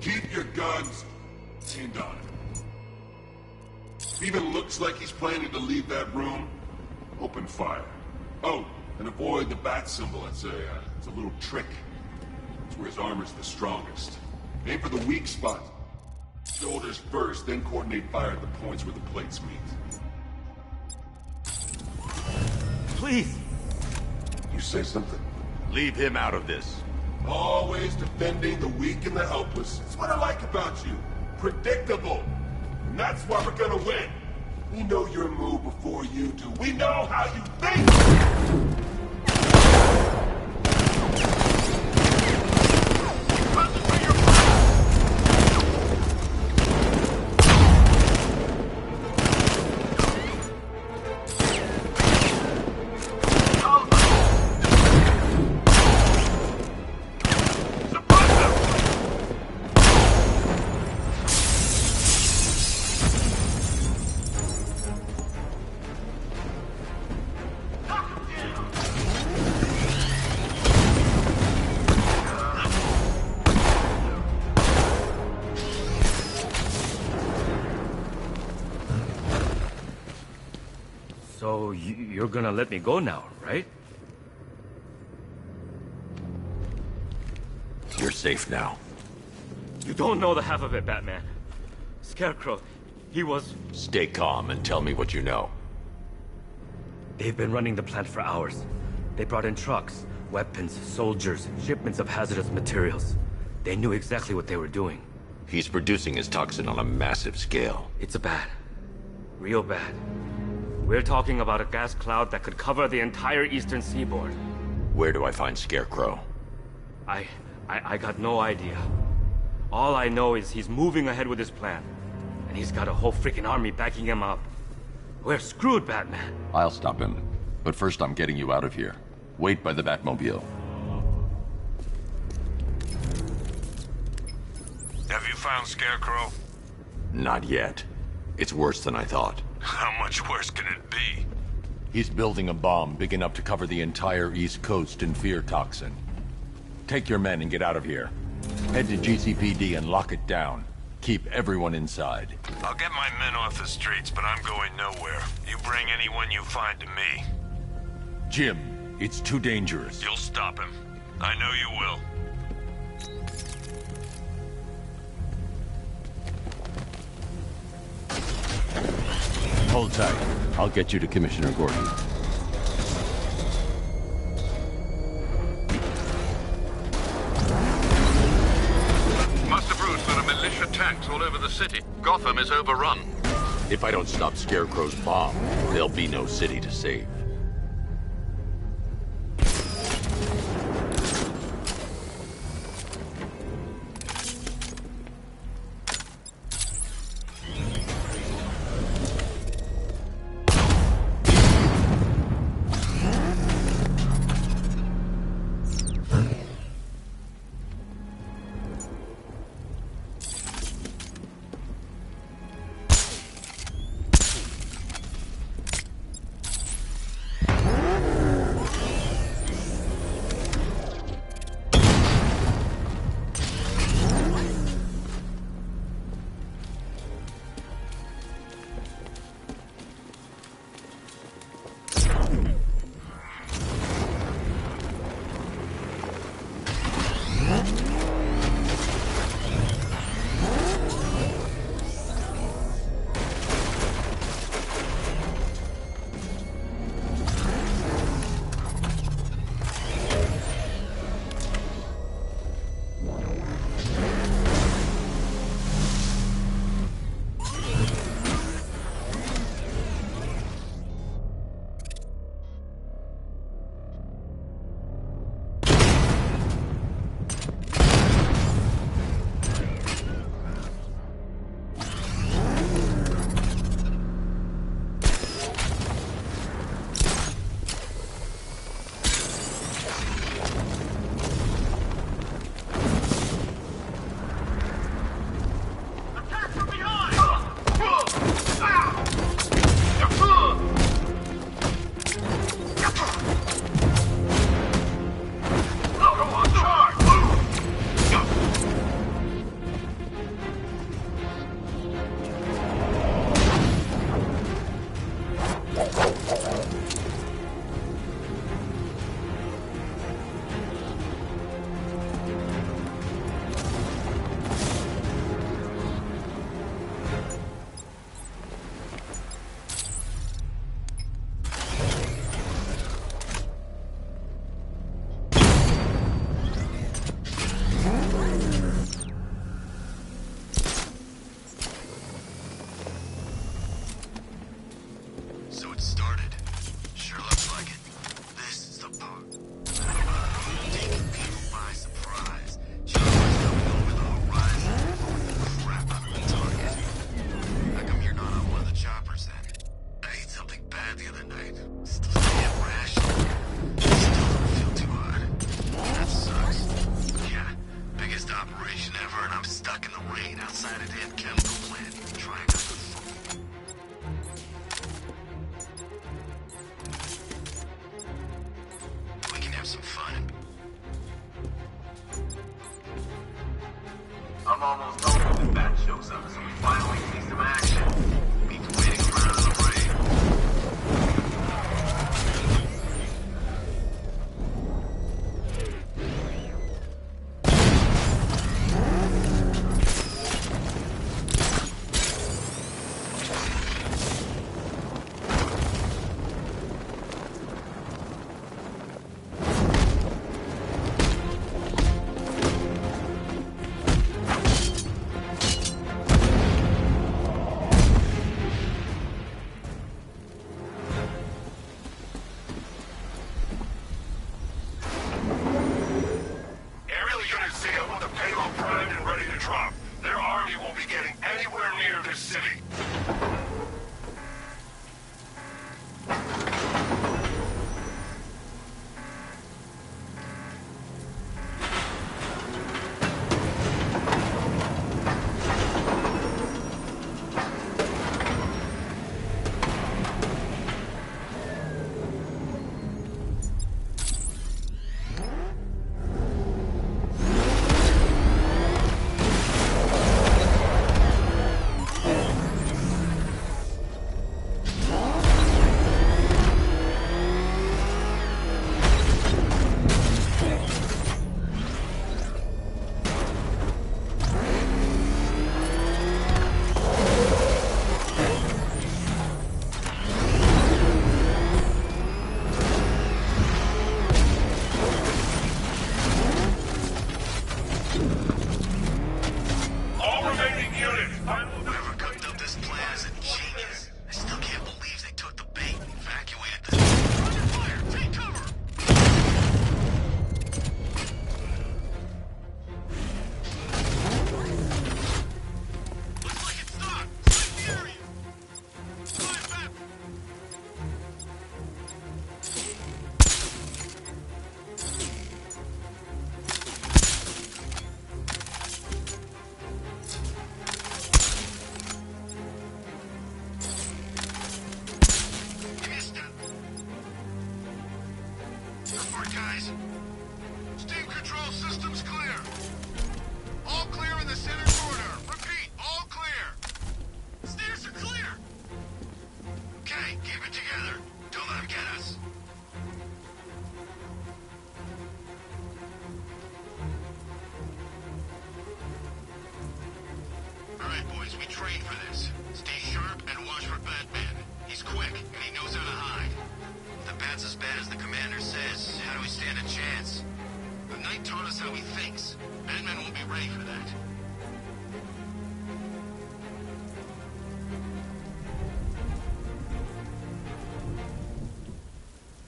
Keep your guns pinned on him. If even looks like he's planning to leave that room, open fire. Oh, and avoid the bat symbol. It's a little trick. It's where his armor's the strongest. Aim for the weak spot. Shoulders first, then coordinate fire at the points where the plates meet. Please! You say something? Leave him out of this. Always defending the weak and the helpless. That's what I like about you. Predictable. And that's why we're gonna win. We know your move before you do. We know how you think! So, you're gonna let me go now, right? You're safe now. You don't know the half of it, Batman. Scarecrow, he was... Stay calm and tell me what you know. They've been running the plant for hours. They brought in trucks, weapons, soldiers, shipments of hazardous materials. They knew exactly what they were doing. He's producing his toxin on a massive scale. It's bad. Real bad. We're talking about a gas cloud that could cover the entire eastern seaboard. Where do I find Scarecrow? I got no idea. All I know is he's moving ahead with his plan. And he's got a whole freaking army backing him up. We're screwed, Batman. I'll stop him. But first I'm getting you out of here. Wait by the Batmobile. Have you found Scarecrow? Not yet. It's worse than I thought. How much worse can it be? He's building a bomb big enough to cover the entire East Coast in fear toxin. Take your men and get out of here. Head to GCPD and lock it down. Keep everyone inside. I'll get my men off the streets, but I'm going nowhere. You bring anyone you find to me. Jim, it's too dangerous. You'll stop him. I know you will. Hold tight. I'll get you to Commissioner Gordon. Master Bruce, there are militia tanks all over the city. Gotham is overrun. If I don't stop Scarecrow's bomb, there'll be no city to save. I'm almost hoping the bat shows up so we finally see some action. Beats waiting around in the rain. Aerial units here with the payload primed and ready to drop. Their army won't be getting anywhere near this city. All remaining units, Whoever cooked up this plan is a genius. I still can't believe they took the bait and evacuated the... Under fire! Take cover! Looks like it's stopped! Sweep the area! Fire back! Missed it! Report, guys. Steam control systems clear. All clear in the center corridor. Repeat, all clear. Stairs are clear. Okay, keep it together. Don't let them get us. All right, boys, we trained for this. Stay sharp and watch for Batman. He's quick, and he knows how to hide. If the Bat's as bad as the commander says, how do we stand a chance? The Knight taught us how he thinks. Batman won't be ready for that.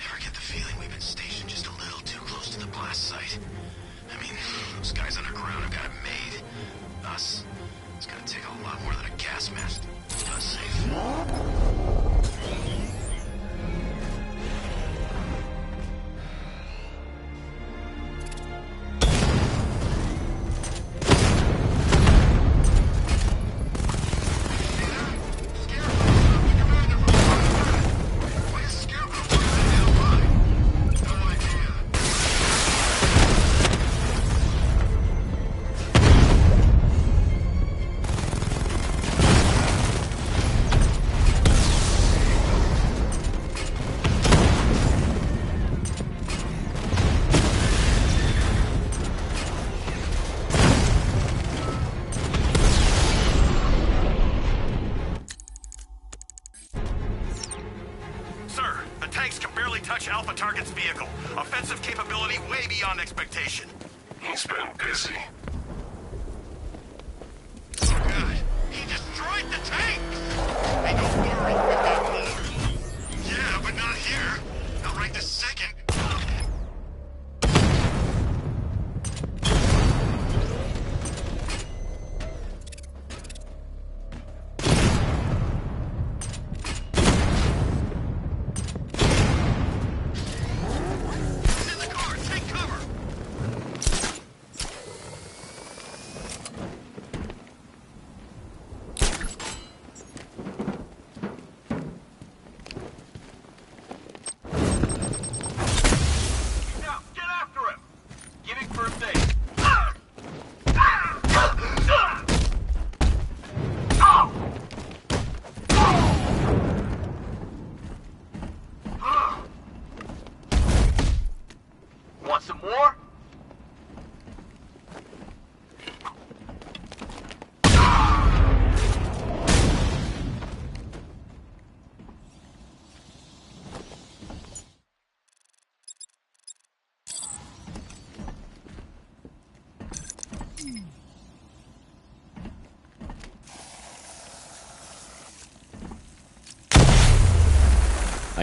Ever get the feeling we've been stationed just a little too close to the blast site? I mean, those guys underground have got it made. Us, it's gonna take a lot more than a gas mask to keep us safe. Sir, the tanks can barely touch Alpha Target's vehicle. Offensive capability way beyond expectation. He's been busy. Oh god, he destroyed the tanks! Hey, don't worry, we've got more. Yeah, but not here. Not right this second. It's in the car, take cover!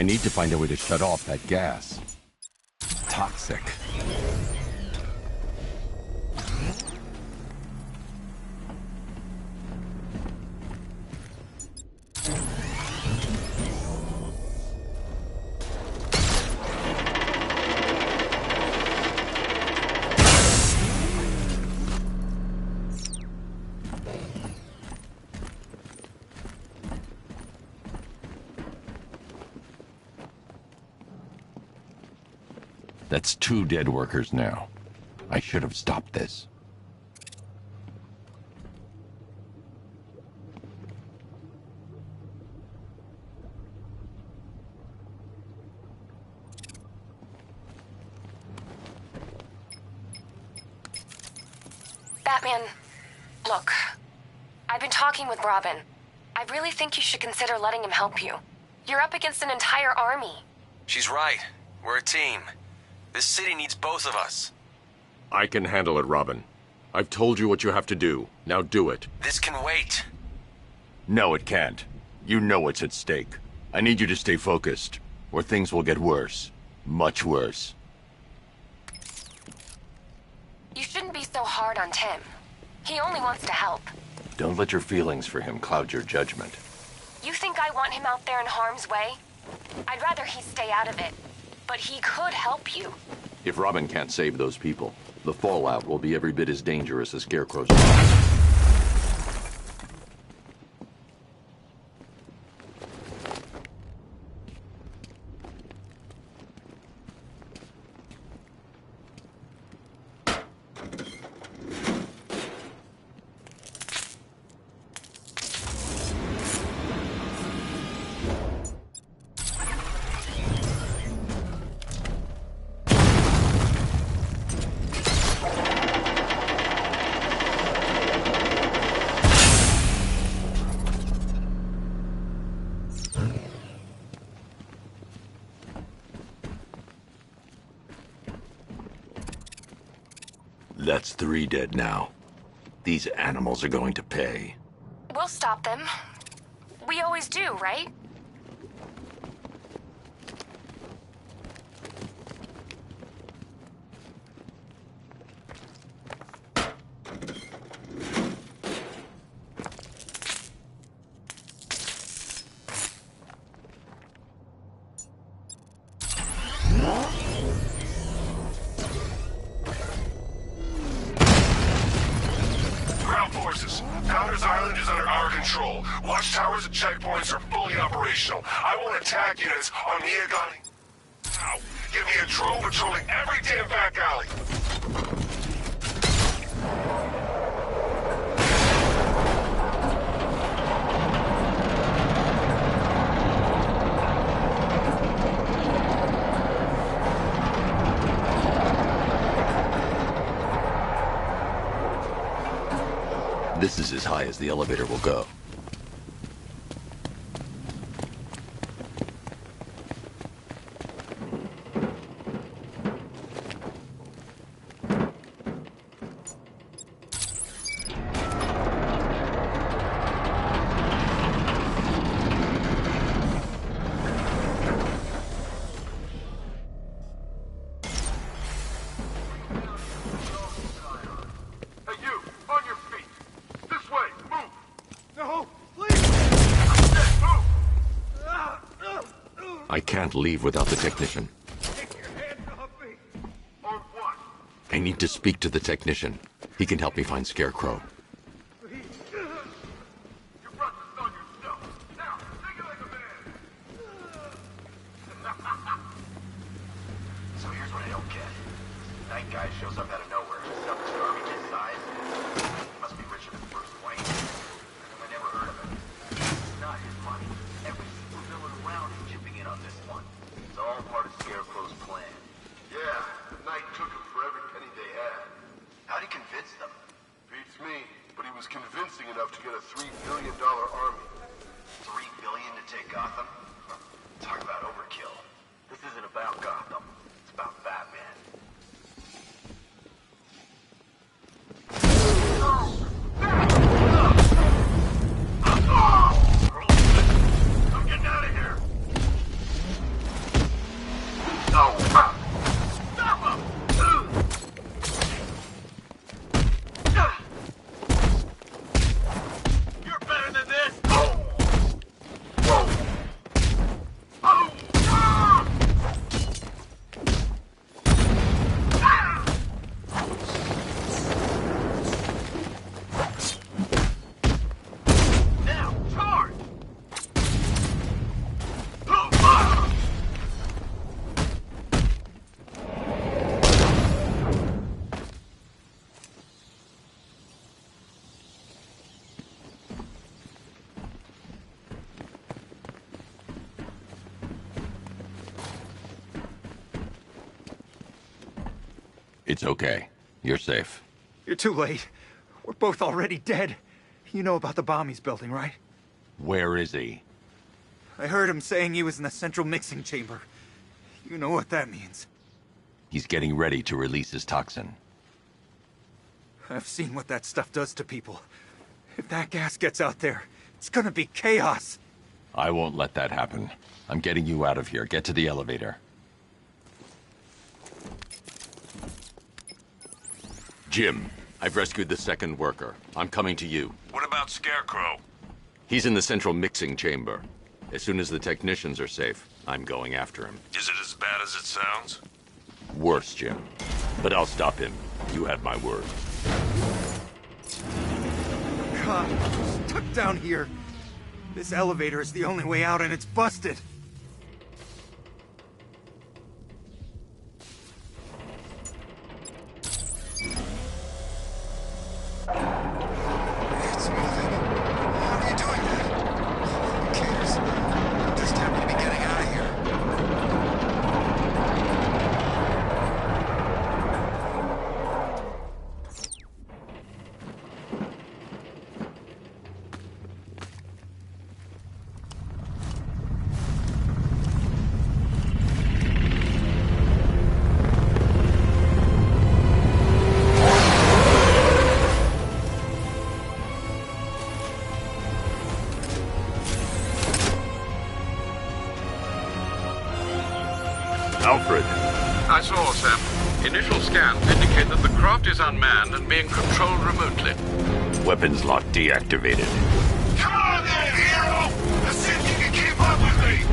I need to find a way to shut off that gas. Toxic. That's 2 dead workers now. I should have stopped this. Batman, look. I've been talking with Robin. I really think you should consider letting him help you. You're up against an entire army. She's right. We're a team. This city needs both of us. I can handle it, Robin. I've told you what you have to do. Now do it. This can wait. No, it can't. You know what's at stake. I need you to stay focused, or things will get worse. Much worse. You shouldn't be so hard on Tim. He only wants to help. Don't let your feelings for him cloud your judgment. You think I want him out there in harm's way? I'd rather he stay out of it. But he could help you. If Robin can't save those people, the fallout will be every bit as dangerous as Scarecrow's. That's 3 dead now. These animals are going to pay. We'll stop them. We always do, right? Founders Island is under our control. Watchtowers and checkpoints are fully operational. I want attack units on Miagani. Now, give me a drone patrolling every damn back alley. This is as high as the elevator will go. I can't leave without the technician. Take your hands off me. Or what? I need to speak to the technician. He can help me find Scarecrow. Please. You brought this on yourself. Now, take it like a man. So here's what I don't get. Night guy shows up out of nowhere. Sells garbage his size. He must be richer than Bruce Wayne. I never heard of him. It's not his money. Every single villain around is chipping in on this one. It's all part of Scarecrow's plan. Yeah, the Knight took him for every penny they had. How'd he convince them? Beats me, but he was convincing enough to get a $3 billion army. $3 billion to take Gotham? Talk about overkill. This isn't about Gotham. It's about Batman. I'm getting out of here! It's okay. You're safe. You're too late. We're both already dead. You know about the bomb he's building, right? Where is he? I heard him saying he was in the central mixing chamber. You know what that means. He's getting ready to release his toxin. I've seen what that stuff does to people. If that gas gets out there, it's gonna be chaos. I won't let that happen. I'm getting you out of here. Get to the elevator. Jim, I've rescued the second worker. I'm coming to you. What about Scarecrow? He's in the central mixing chamber. As soon as the technicians are safe, I'm going after him. Is it as bad as it sounds? Worse, Jim. But I'll stop him. You have my word. God, I'm stuck down here. This elevator is the only way out and it's busted. It's moving. How are you doing that? Caters. Just happy to be getting out of here. Alfred. I saw, Sam. Initial scans indicate that the craft is unmanned and being controlled remotely. Weapons lock deactivated. Come on then, hero! Let's see if you can keep up with me!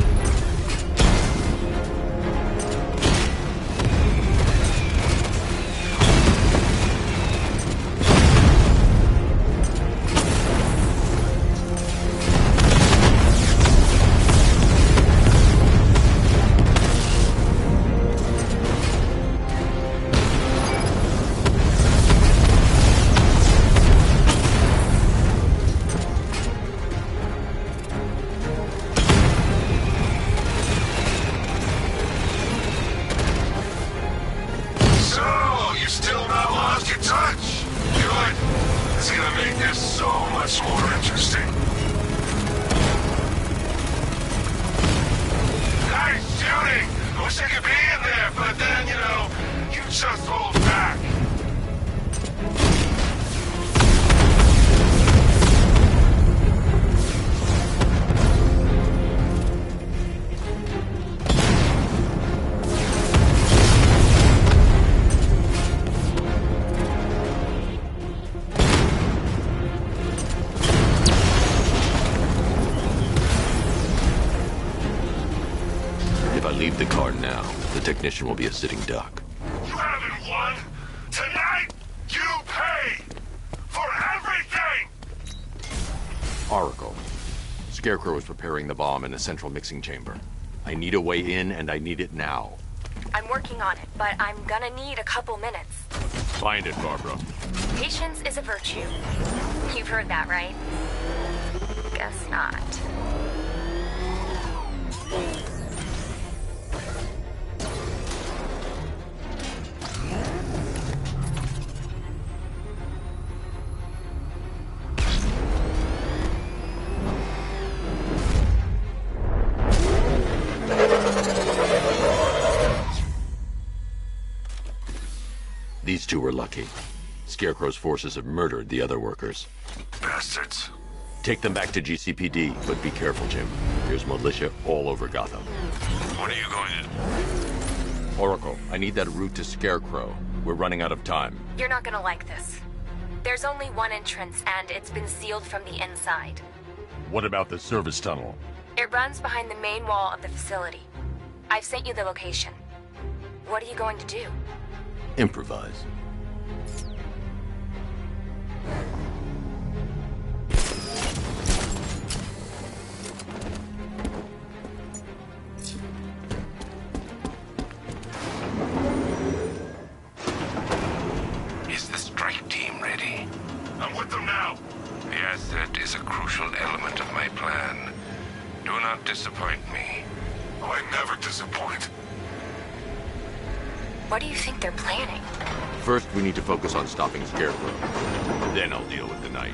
Leave the car now. The technician will be a sitting duck. You haven't won! Tonight, you pay! For everything! Oracle. Scarecrow is preparing the bomb in the central mixing chamber. I need a way in, and I need it now. I'm working on it, but I'm gonna need a couple minutes. Find it, Barbara. Patience is a virtue. You've heard that, right? Guess not. These two were lucky. Scarecrow's forces have murdered the other workers. Bastards. Take them back to GCPD, but be careful, Jim. There's militia all over Gotham. When are you going in? Oracle, I need that route to Scarecrow. We're running out of time. You're not gonna like this. There's only one entrance, and it's been sealed from the inside. What about the service tunnel? It runs behind the main wall of the facility. I've sent you the location. What are you going to do? Improvise. Is the strike team ready? I'm with them now. The asset is a crucial element of my plan. Do not disappoint me. I never disappoint. What do you think they're planning? First, we need to focus on stopping Scarecrow. Then I'll deal with the Knight.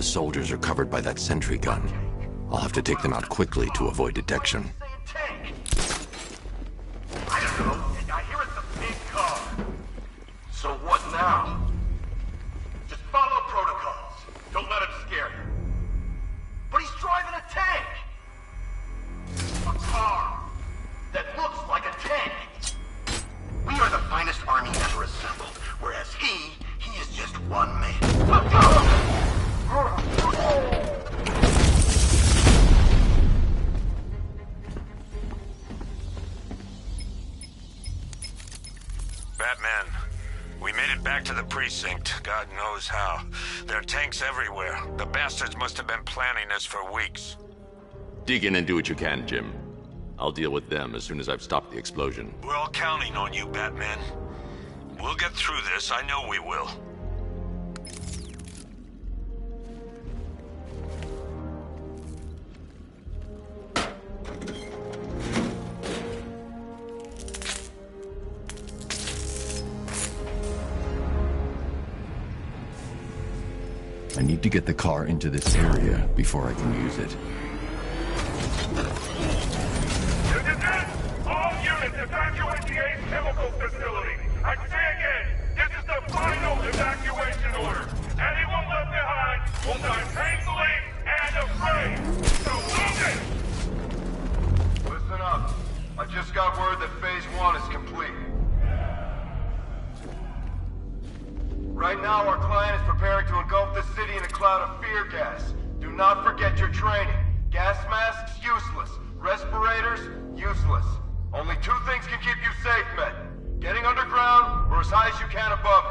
Soldiers are covered by that sentry gun. I'll have to take them out quickly to avoid detection. I don't know. I hear it's a big car. So what now? Just follow protocols. Don't let him scare you. But he's driving a tank. A car that looks like a tank. We are the finest army ever assembled, whereas he is just one man. Batman, we made it back to the precinct. God knows how. There are tanks everywhere. The bastards must have been planning this for weeks. Dig in and do what you can, Jim. I'll deal with them as soon as I've stopped the explosion. We're all counting on you, Batman. We'll get through this. I know we will. I need to get the car into this area before I can use it. All units evacuate the Ace Chemical Facility. I say again, this is the final evacuation order. Anyone left behind will die painfully and afraid. So move it! Listen up. I just got word that Phase 1 is complete. Right now, our client is preparing to engulf the city in a cloud of fear gas. Do not forget your training. Gas masks, useless. Respirators, useless. Only two things can keep you safe, men. Getting underground, or as high as you can above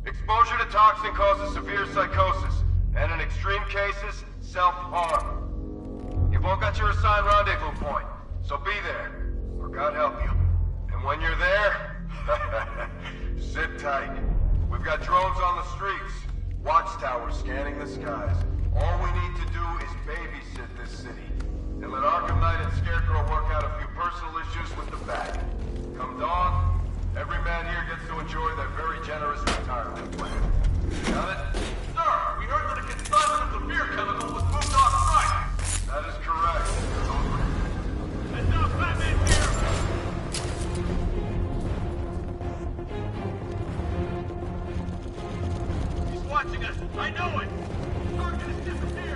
it. Exposure to toxin causes severe psychosis, and in extreme cases, self-harm. You've all got your assigned rendezvous point, so be there, or God help you. And when you're there, sit tight. We've got drones on the streets, watchtowers scanning the skies. All we need to do is babysit this city, and let Arkham Knight and Scarecrow work out a few personal issues with the Bat. Come dawn, every man here gets to enjoy their very generous retirement plan. Got it? Sir, we heard that a consignment of the fear chemical was moved off-site. That is correct. And now Batman's here! Watching us. I know it. Target has disappeared.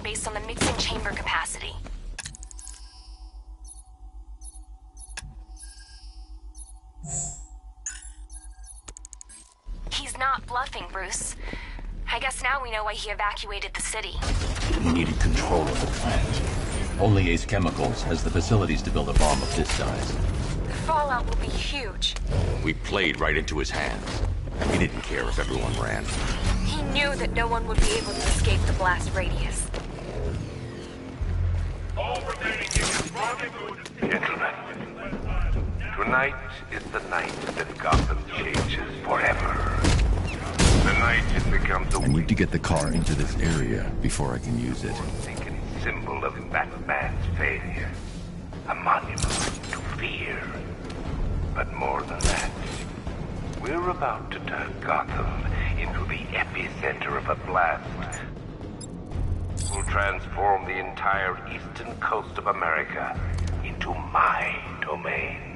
based on the mixing chamber capacity. He's not bluffing, Bruce. I guess now we know why he evacuated the city. He needed control of the plant. Only Ace Chemicals has the facilities to build a bomb of this size. The fallout will be huge. We played right into his hands. He didn't care if everyone ran. He knew that no one would be able to escape the blast radius. All remaining units, rendezvous with the Gentlemen, tonight is the night that Gotham changes forever. The night it becomes a I need to get the car into this area before I can use it. forsaken symbol of Batman's failure. A monument to fear. But more than that, we're about to turn Gotham into the epicenter of a blast. We'll transform the entire eastern coast of America into my domain.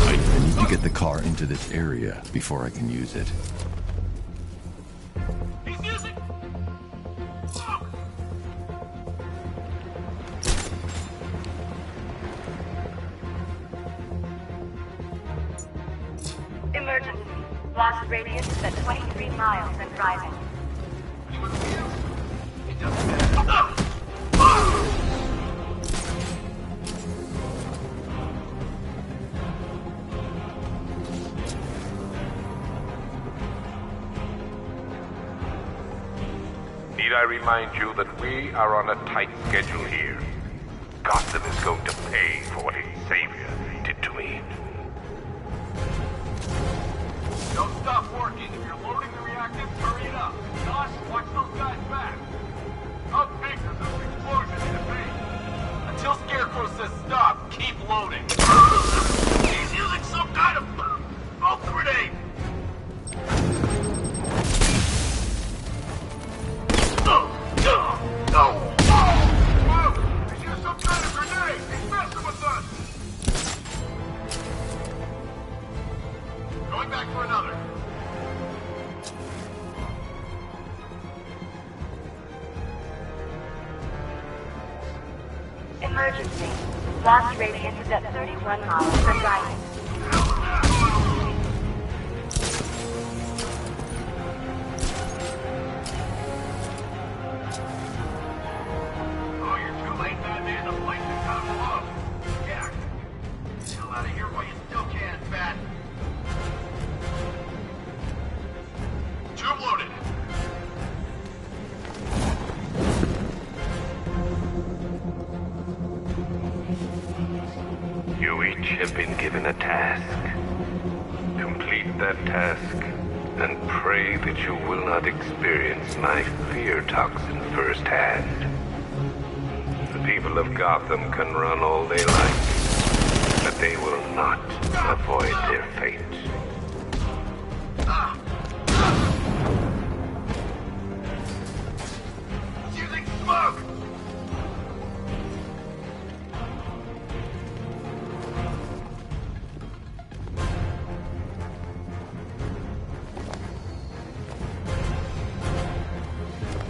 I need to get the car into this area before I can use it. Emergency. Blast radius is at 23 miles and rising. Need I remind you that we are on a tight schedule here? Gotham is going to pay for what its savior did to me. Don't stop working. If you're loading the reactants, hurry it up. Josh, watch those guys back. How big does this explosion need to be? Until Scarecrow says stop, keep loading. He's using some kind of smoke grenade. Whoa! He's used some kind of grenade. He's messing with us. Going back for another. Emergency. Blast radius is at 31 miles and rising. Oh, you're too late, Batman. The place is kind of close. Yeah. Get the hell out of here while you still can, Bat. Tube loaded. You each have been given a task. Complete that task, and pray that you will not experience my fear toxin firsthand. The people of Gotham can run all they like, but they will not avoid their fate. He's using smoke.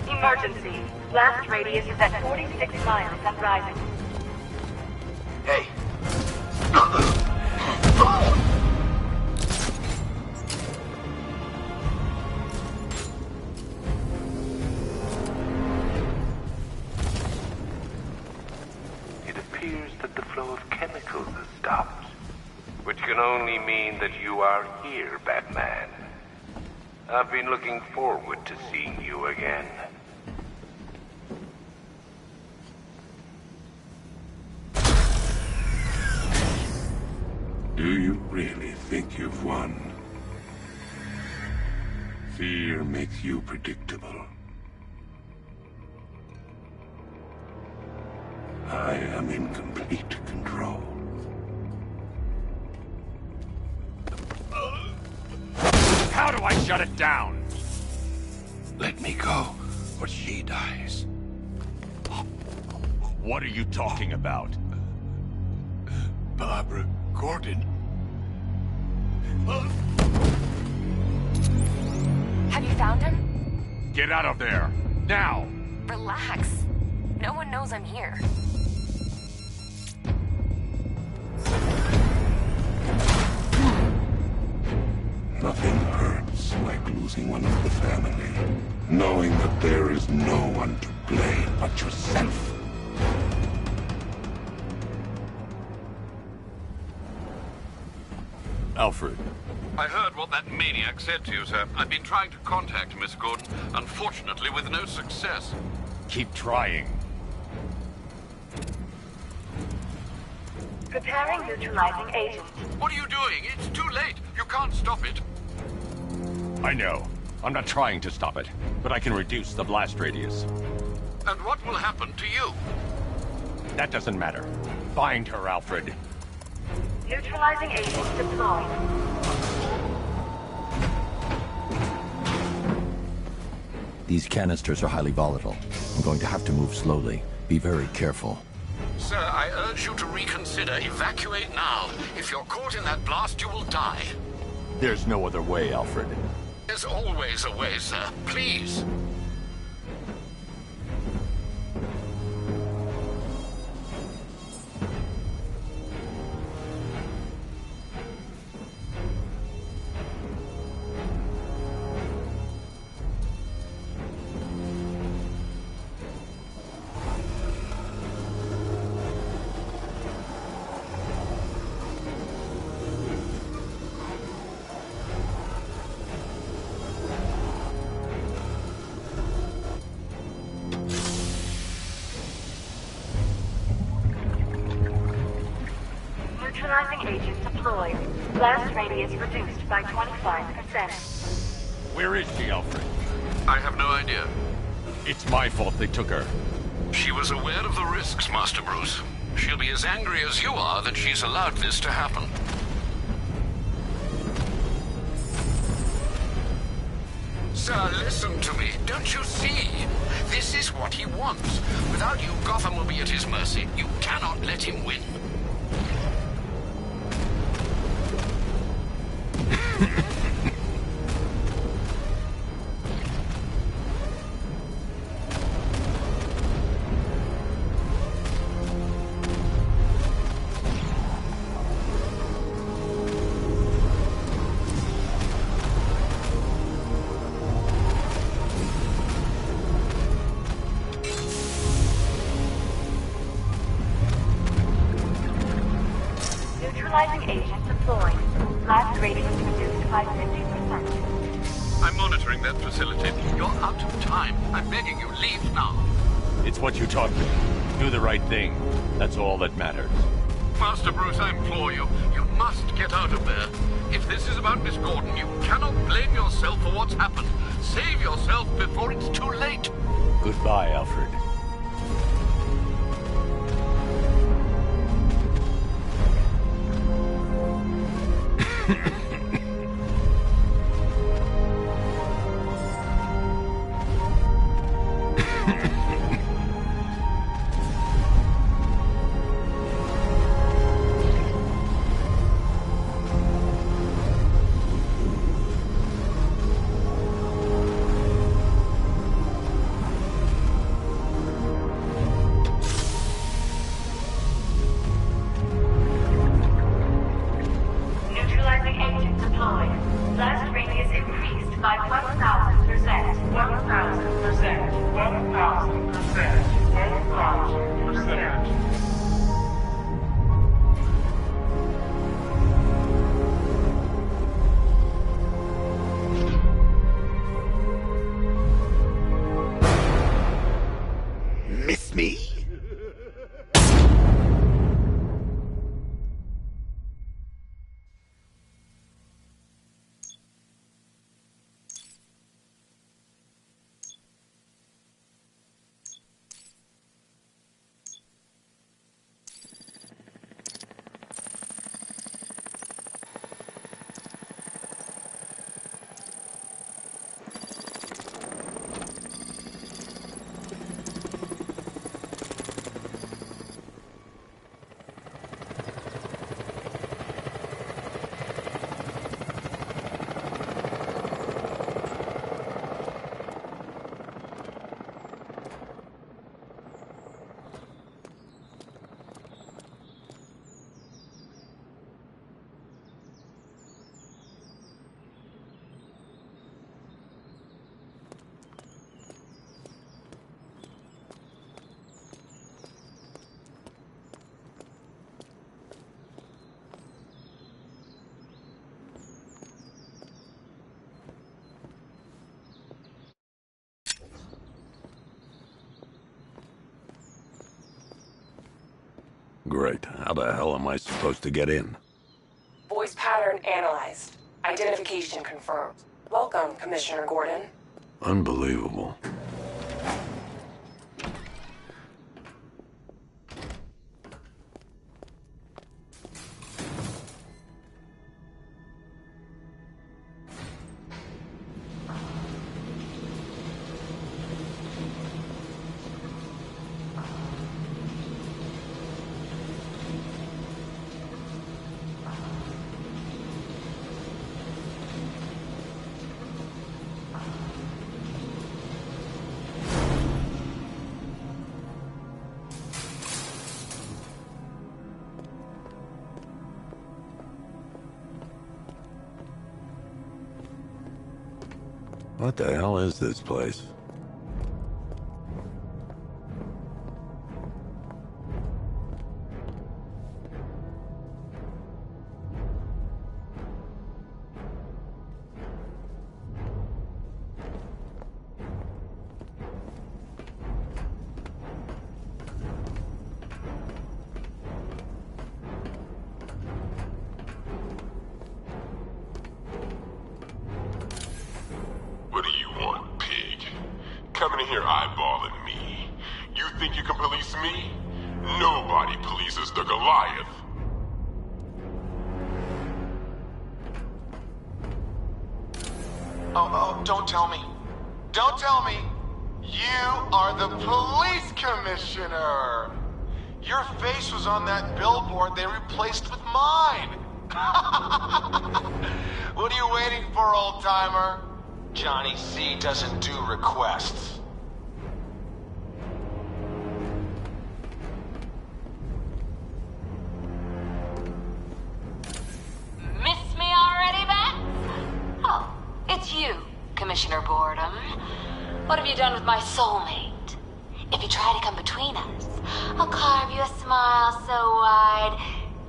Emergency. Blast radius is at 46 miles and rising. Hey. It appears that the flow of chemicals has stopped, which can only mean that you are here, Batman. I've been looking forward to seeing you again. Do you really think you've won? Fear makes you predictable. I am in complete control. How do I shut it down? Let me go, or she dies. What are you talking about? Barbara Gordon. Get out of there! Now! Relax. No one knows I'm here. Nothing hurts like losing one of the family. Knowing that there is no one to blame but yourself. Alfred. I heard what that maniac said to you, sir. I've been trying to contact Miss Gordon, unfortunately with no success. Keep trying. Preparing neutralizing agent. What are you doing? It's too late. You can't stop it. I know. I'm not trying to stop it, but I can reduce the blast radius. And what will happen to you? That doesn't matter. Find her, Alfred. Neutralizing agent deployed. These canisters are highly volatile. I'm going to have to move slowly. Be very careful. Sir, I urge you to reconsider. Evacuate now. If you're caught in that blast, you will die. There's no other way, Alfred. There's always a way, sir. Please. Neutralizing agent deployed. Blast radius reduced by 25%. Where is she, Alfred? I have no idea. It's my fault they took her. She was aware of the risks, Master Bruce. She'll be as angry as you are that she's allowed this to happen. Sir, listen to me. Don't you see? This is what he wants. Without you, Gotham will be at his mercy. You cannot let him win. Neutralizing agent deployed. Blast radius reduced by 50%. I'm monitoring that facility. You're out of time. I'm begging you, leave now. It's what you taught me. Do the right thing. That's all that matters. Master Bruce, I implore you. You must get out of there. If this is about Miss Gordon, you cannot blame yourself for what's happened. Save yourself before it's too late. Goodbye, Alfred. Great. How the hell am I supposed to get in? Voice pattern analyzed. Identification confirmed. Welcome, Commissioner Gordon. Unbelievable. What the hell is this place? What do you want, pig? Coming in here eyeballing me. You think you can police me? Nobody polices the Goliath. Oh, don't tell me. Don't tell me. You are the police commissioner. Your face was on that billboard they replaced with mine. What are you waiting for, old-timer? Johnny C doesn't do requests. Miss me already, Bats? Oh, it's you, Commissioner Boredom. What have you done with my soulmate? If you try to come between us, I'll carve you a smile so wide,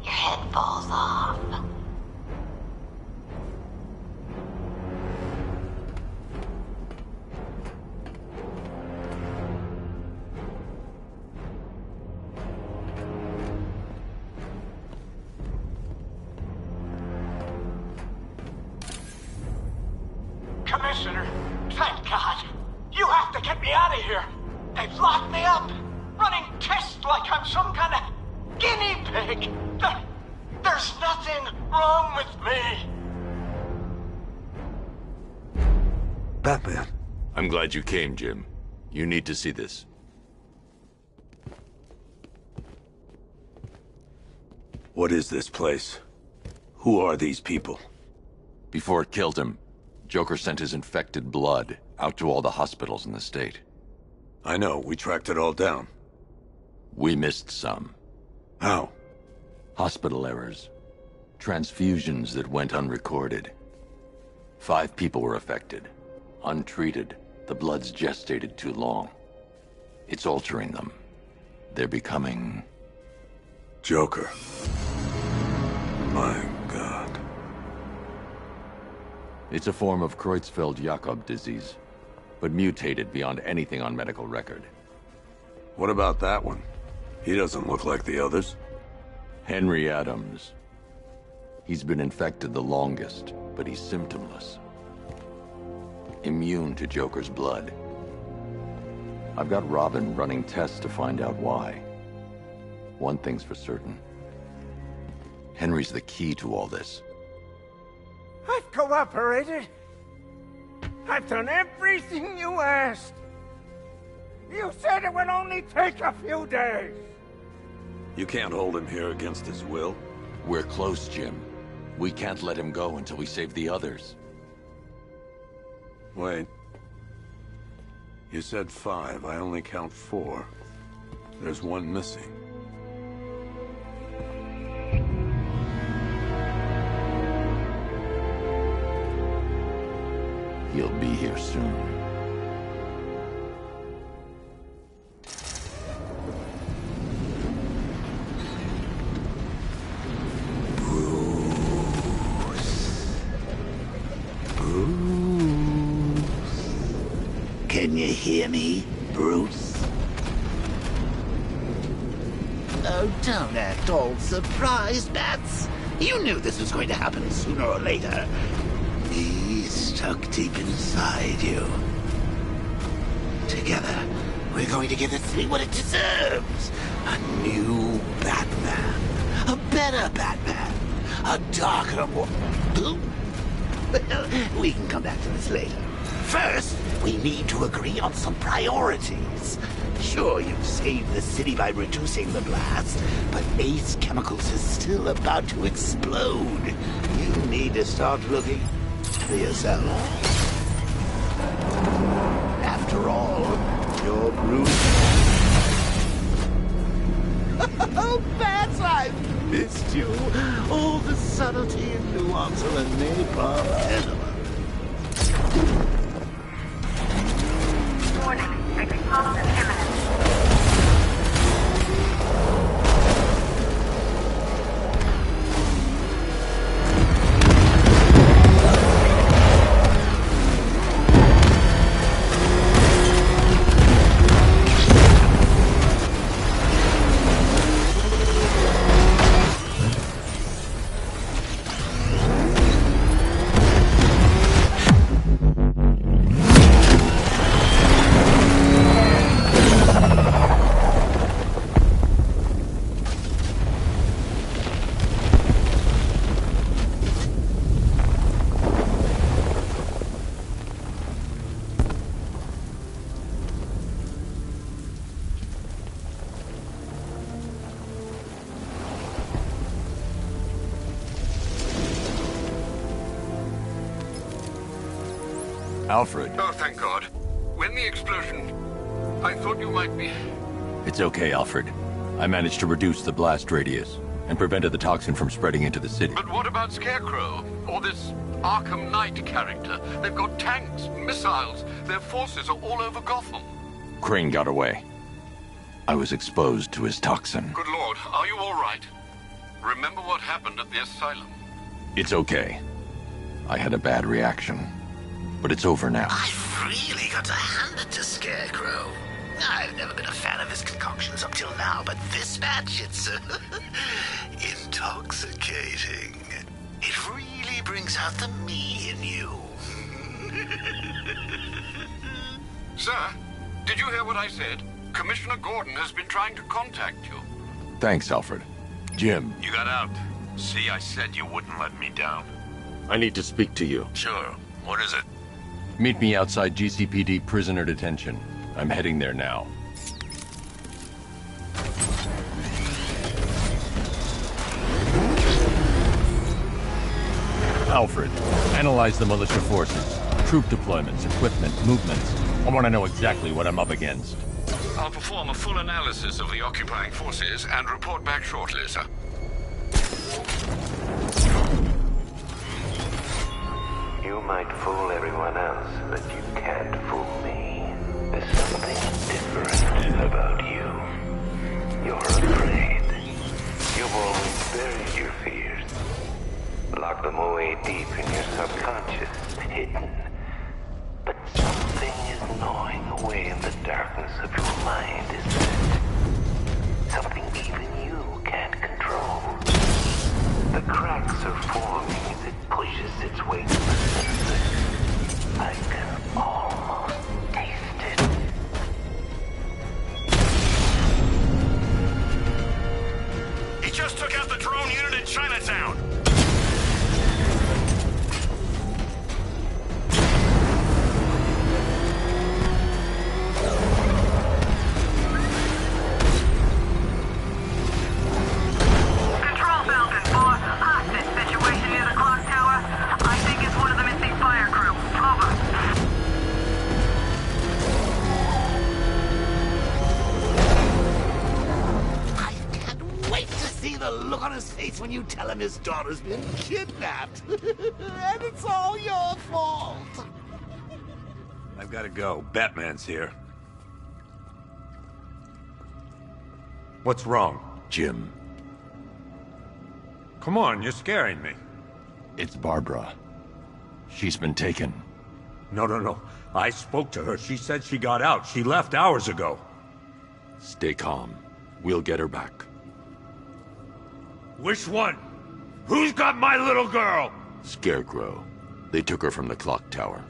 your head falls off. Commissioner, thank God. You have to get me out of here. They've locked me up, running tests like I'm some kind of guinea pig. There's nothing wrong with me. Batman. I'm glad you came, Jim. You need to see this. What is this place? Who are these people? Before it killed him, Joker sent his infected blood out to all the hospitals in the state. I know, we tracked it all down. We missed some. How? Hospital errors. Transfusions that went unrecorded. 5 people were affected. Untreated, the blood's gestated too long. It's altering them. They're becoming... Joker. My God. It's a form of Creutzfeldt-Jakob disease, but mutated beyond anything on medical record. What about that one? He doesn't look like the others. Henry Adams. He's been infected the longest, but he's symptomless. Immune to Joker's blood. I've got Robin running tests to find out why. One thing's for certain. Henry's the key to all this. I've cooperated. I've done everything you asked. You said it would only take a few days. You can't hold him here against his will. We're close, Jim. We can't let him go until we save the others. Wait. You said 5. I only count 4. There's one missing. He'll be here soon. Can you hear me, Bruce? Oh, don't act all surprised, Bats. You knew this was going to happen sooner or later. Me stuck deep inside you. Together, we're going to give the city what it deserves. A new Batman. A better Batman. A darker one. Well, we can come back to this later. First, we need to agree on some priorities. Sure, you've saved the city by reducing the blast, but Ace Chemicals is still about to explode. You need to start looking for yourself. After all, you're Bruce. Oh, Bats, I've missed you. All the subtlety and nuance of a napalm enema. Warning, explosion imminent. Alfred. Oh, thank God. When the explosion... I thought you might be... It's okay, Alfred. I managed to reduce the blast radius and prevented the toxin from spreading into the city. But what about Scarecrow? Or this Arkham Knight character? They've got tanks, missiles. Their forces are all over Gotham. Crane got away. I was exposed to his toxin. Good Lord, are you all right? Remember what happened at the asylum? It's okay. I had a bad reaction. But it's over now. I've really got to hand it to Scarecrow. I've never been a fan of his concoctions up till now, but this batch, it's intoxicating. It really brings out the me in you. Sir, did you hear what I said? Commissioner Gordon has been trying to contact you. Thanks, Alfred. Jim. You got out. See, I said you wouldn't let me down. I need to speak to you. Sure. What is it? Meet me outside GCPD prisoner detention. I'm heading there now. Alfred, analyze the militia forces, troop deployments, equipment, movements. I want to know exactly what I'm up against. I'll perform a full analysis of the occupying forces and report back shortly, sir. You might fool everyone else, but you can't fool me. There's something different about you. You're afraid. You've always buried your fears. Locked them away deep in your subconscious, hidden. But something is gnawing away in the darkness of your mind, isn't it? Something even you can't control. The cracks are forming as it pushes its way to the surface. I can almost taste it. He just took out the drone unit in Chinatown. When you tell him his daughter's been kidnapped. And it's all your fault. I've got to go. Batman's here. What's wrong? Jim. Come on, you're scaring me. It's Barbara. She's been taken. No. I spoke to her. She said she got out. She left hours ago. Stay calm. We'll get her back. Which one? Who's got my little girl? Scarecrow. They took her from the clock tower.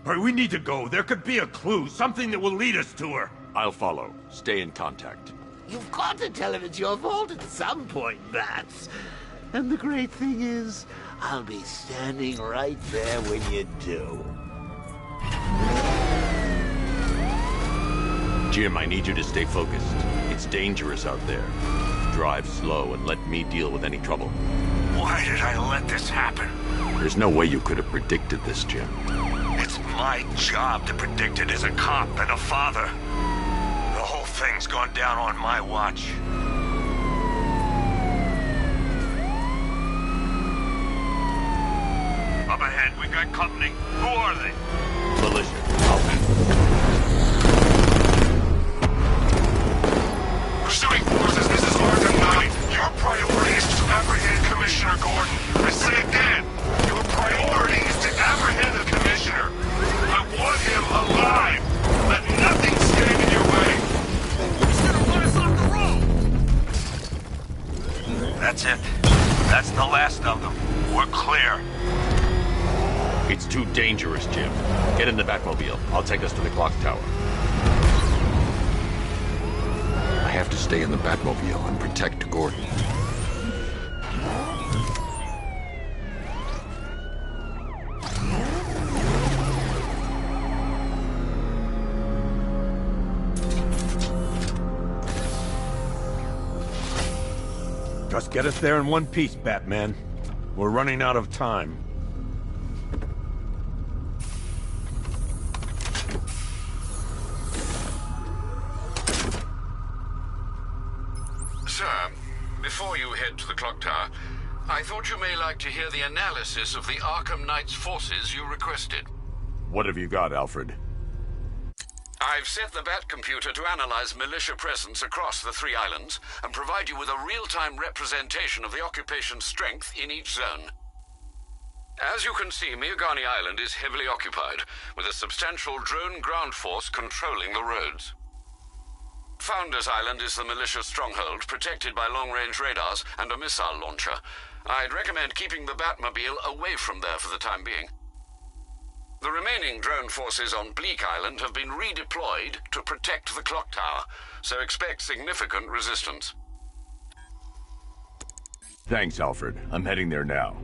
All right, we need to go. There could be a clue, something that will lead us to her. I'll follow. Stay in contact. You've got to tell him it's your fault at some point, Bats. And the great thing is, I'll be standing right there when you do. Jim, I need you to stay focused. It's dangerous out there. Drive slow and let me deal with any trouble. Why did I let this happen? There's no way you could have predicted this, Jim. It's my job to predict it as a cop and a father. The whole thing's gone down on my watch. Up ahead, we got company. Who are they? Militia. Pursuing forces, this is Arkham Knight. Your priority is to apprehend Commissioner Gordon. I say again, your priority is to apprehend the Commissioner. I want him alive. Let nothing stand in your way. He's gonna run us off the road! That's it. That's the last of them. We're clear. It's too dangerous, Jim. Get in the Batmobile. I'll take us to the clock tower. I have to stay in the Batmobile and protect Gordon. Just get us there in one piece, Batman. We're running out of time. Sir, before you head to the clock tower, I thought you may like to hear the analysis of the Arkham Knight's forces you requested. What have you got, Alfred? I've set the Bat computer to analyze militia presence across the 3 islands and provide you with a real-time representation of the occupation's strength in each zone. As you can see, Miagani Island is heavily occupied, with a substantial drone ground force controlling the roads. Founders Island is the militia stronghold, protected by long-range radars and a missile launcher. I'd recommend keeping the Batmobile away from there for the time being. The remaining drone forces on Bleak Island have been redeployed to protect the clock tower, so expect significant resistance. Thanks, Alfred. I'm heading there now.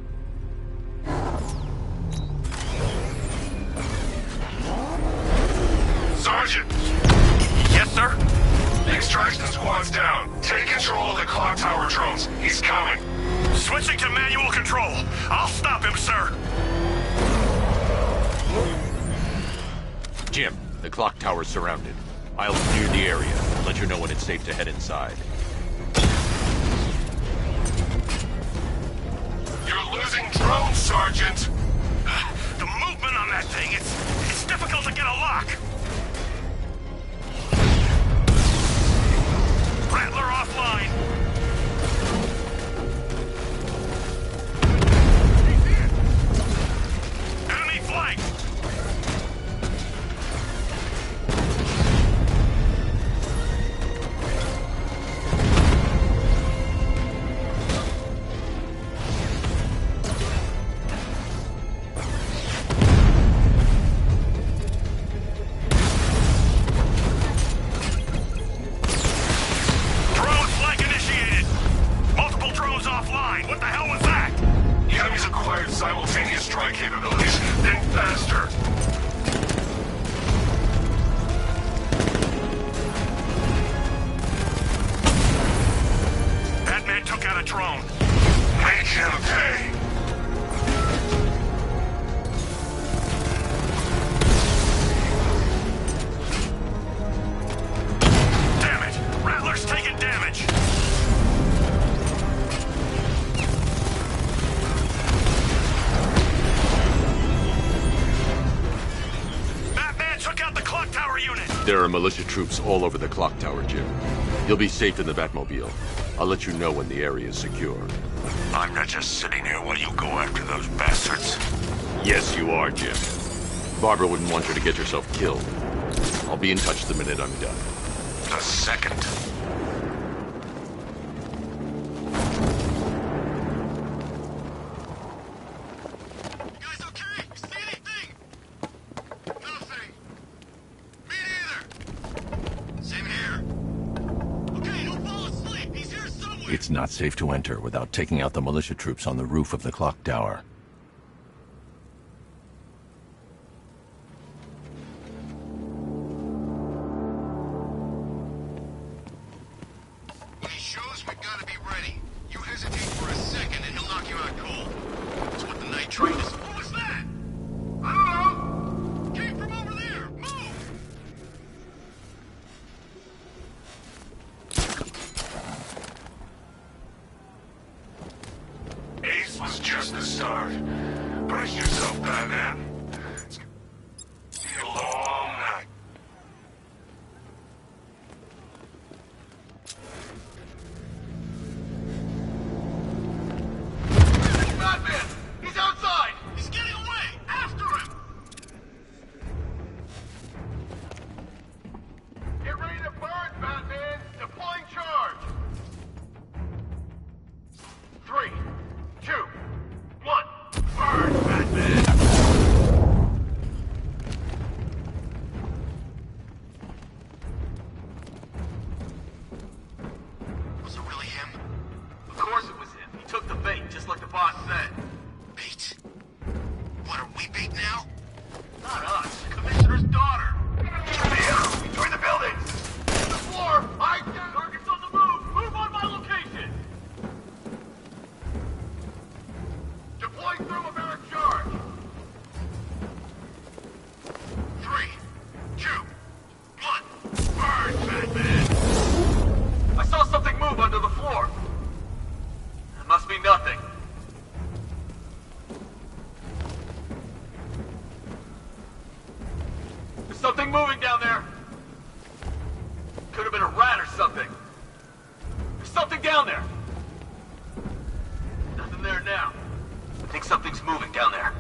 Sergeant! Yes, sir? The extraction squad's down. Take control of the clock tower drones. He's coming. Switching to manual control. I'll stop him, sir. Jim, the clock tower's surrounded. I'll clear the area and let you know when it's safe to head inside. You're losing drones, Sergeant! The movement on that thing, it's difficult to get a lock. Rattler offline. Enemy flank. Simultaneous strike capabilities, then faster. Batman took out a drone. Make him pay. Damn it! Rattler's taking damage. There are militia troops all over the clock tower, Jim. You'll be safe in the Batmobile. I'll let you know when the area is secure. I'm not just sitting here while you go after those bastards. Yes, you are, Jim. Barbara wouldn't want you to get yourself killed. I'll be in touch the minute I'm done. A second. It's not safe to enter without taking out the militia troops on the roof of the clock tower. When he shows, we gotta be ready. You hesitate for a second and he'll knock you out cold. That's what the night train is. What was that? I don't know. Came from over there. Move! Ace was just the start. Brace yourself, Batman. It's gonna be a long night. Batman! He's outside! He's getting away! After him! Get ready to burn, Batman! Deploying charge! 3, 2, 1, burn, Batman! Was it really him? Of course it was him. He took the bait, just like the boss said. Bait? What, are we bait now? Not us. Commissioner's daughter. Join the buildings! To the floor! Target's on the move! Move on my location! Deploying thermobaric charge! 3, 2, 1. Burn, Batman! I saw something move under the floor. It must be nothing. There's something moving down there. Could have been a rat or something. There's something down there. Nothing there now. I think something's moving down there.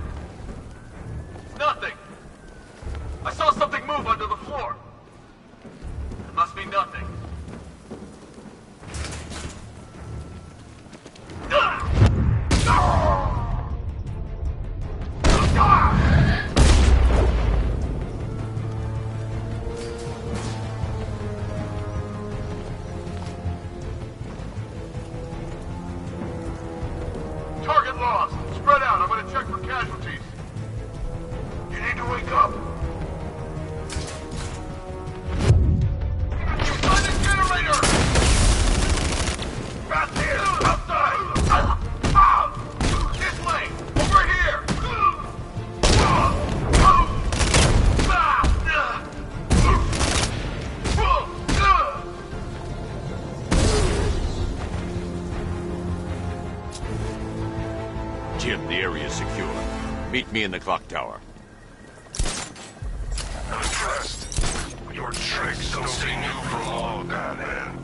Nothing. I saw something move under the floor. It must be nothing. Target lost. Spread out. I'm gonna check for casualties. You need to wake up. Find the generator! Right there! Outside! This way! Over here! Jim, the area is secure. Meet me in the clock tower. Not trust. Your tricks don't stay new for long, Batman.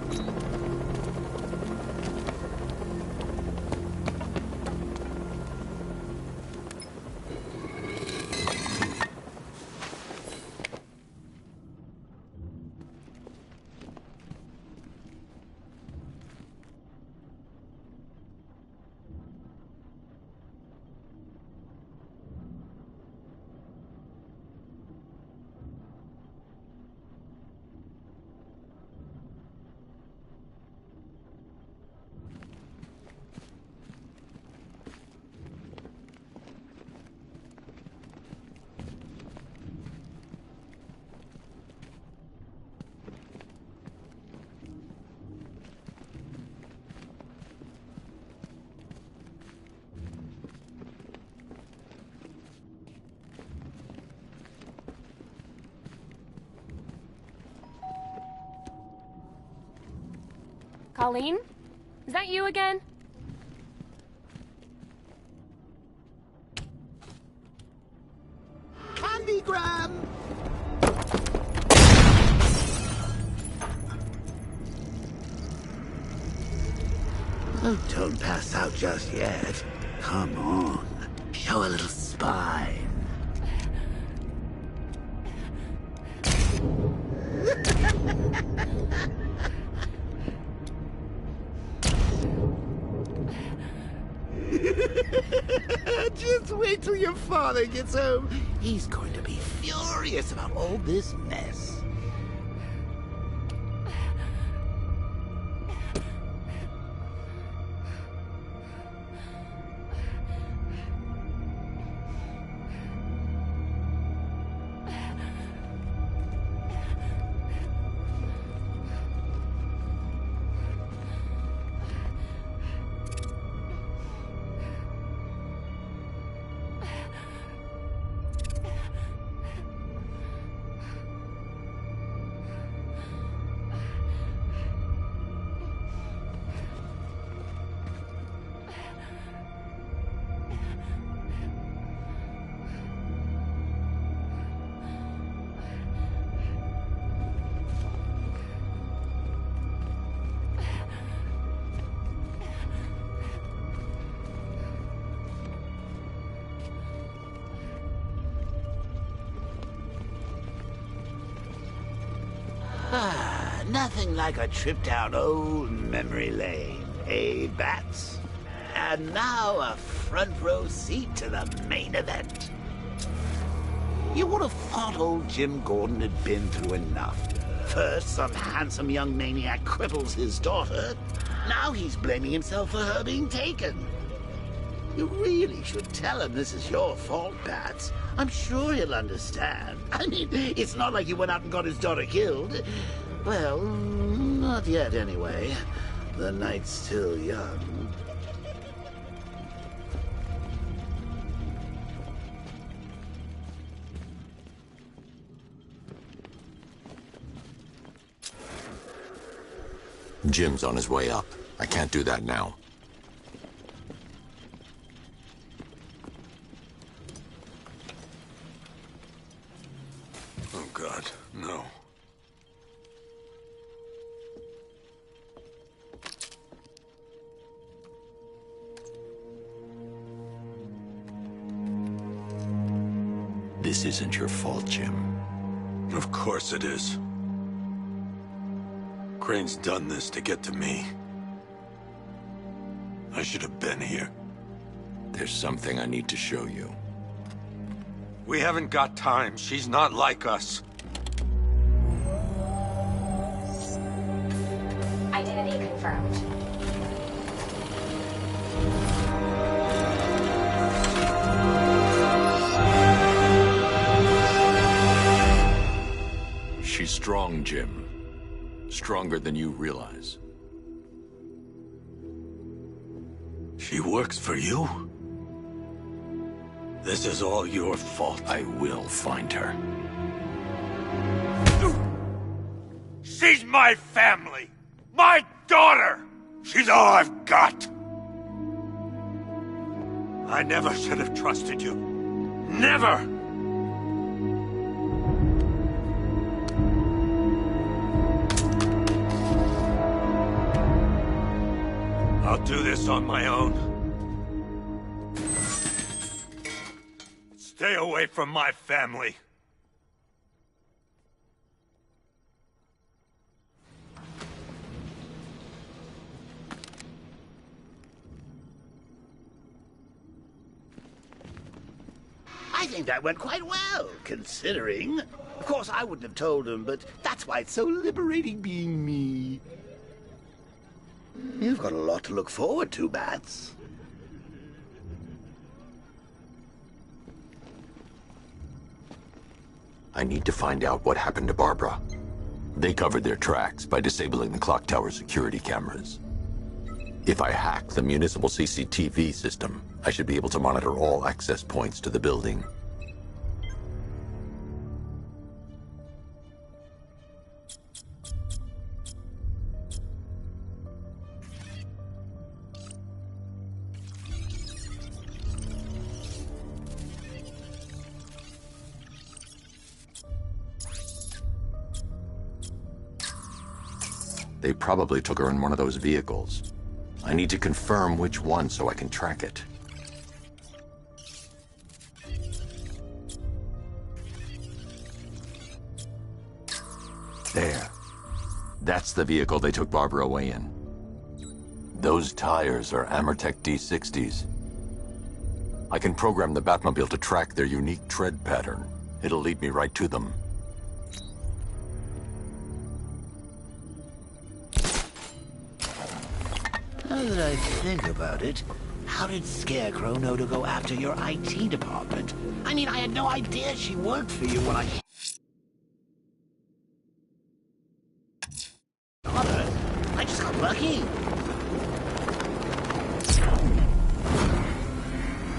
Colleen? Is that you again? Candygram! Oh, don't pass out just yet. Come on. Show a little spine. Just wait till your father gets home. He's going to be furious about all this mess. Nothing like a trip down old memory lane, eh, Bats? And now a front row seat to the main event. You would have thought old Jim Gordon had been through enough. First, some handsome young maniac cripples his daughter. Now he's blaming himself for her being taken. You really should tell him this is your fault, Bats. I'm sure he'll understand. I mean, it's not like you went out and got his daughter killed. Well, not yet anyway. The night's still young. Jim's on his way up. I can't do that now. Oh, God, no. This isn't your fault, Jim. Of course it is. Crane's done this to get to me. I should have been here. There's something I need to show you. We haven't got time. She's not like us. Identity confirmed. She's strong, Jim. Stronger than you realize. She works for you? This is all your fault. I will find her. She's my family! My daughter! She's all I've got! I never should have trusted you. Never! I'll do this on my own. Stay away from my family. I think that went quite well, considering. Of course, I wouldn't have told him, but that's why it's so liberating being me. You've got a lot to look forward to, Bats. I need to find out what happened to Barbara. They covered their tracks by disabling the clock tower security cameras. If I hack the municipal CCTV system, I should be able to monitor all access points to the building. They probably took her in one of those vehicles. I need to confirm which one so I can track it. There. That's the vehicle they took Barbara away in. Those tires are Amertec D60s. I can program the Batmobile to track their unique tread pattern. It'll lead me right to them. Now that I think about it, how did Scarecrow know to go after your IT department? I mean, I had no idea she worked for you when I... I just got lucky.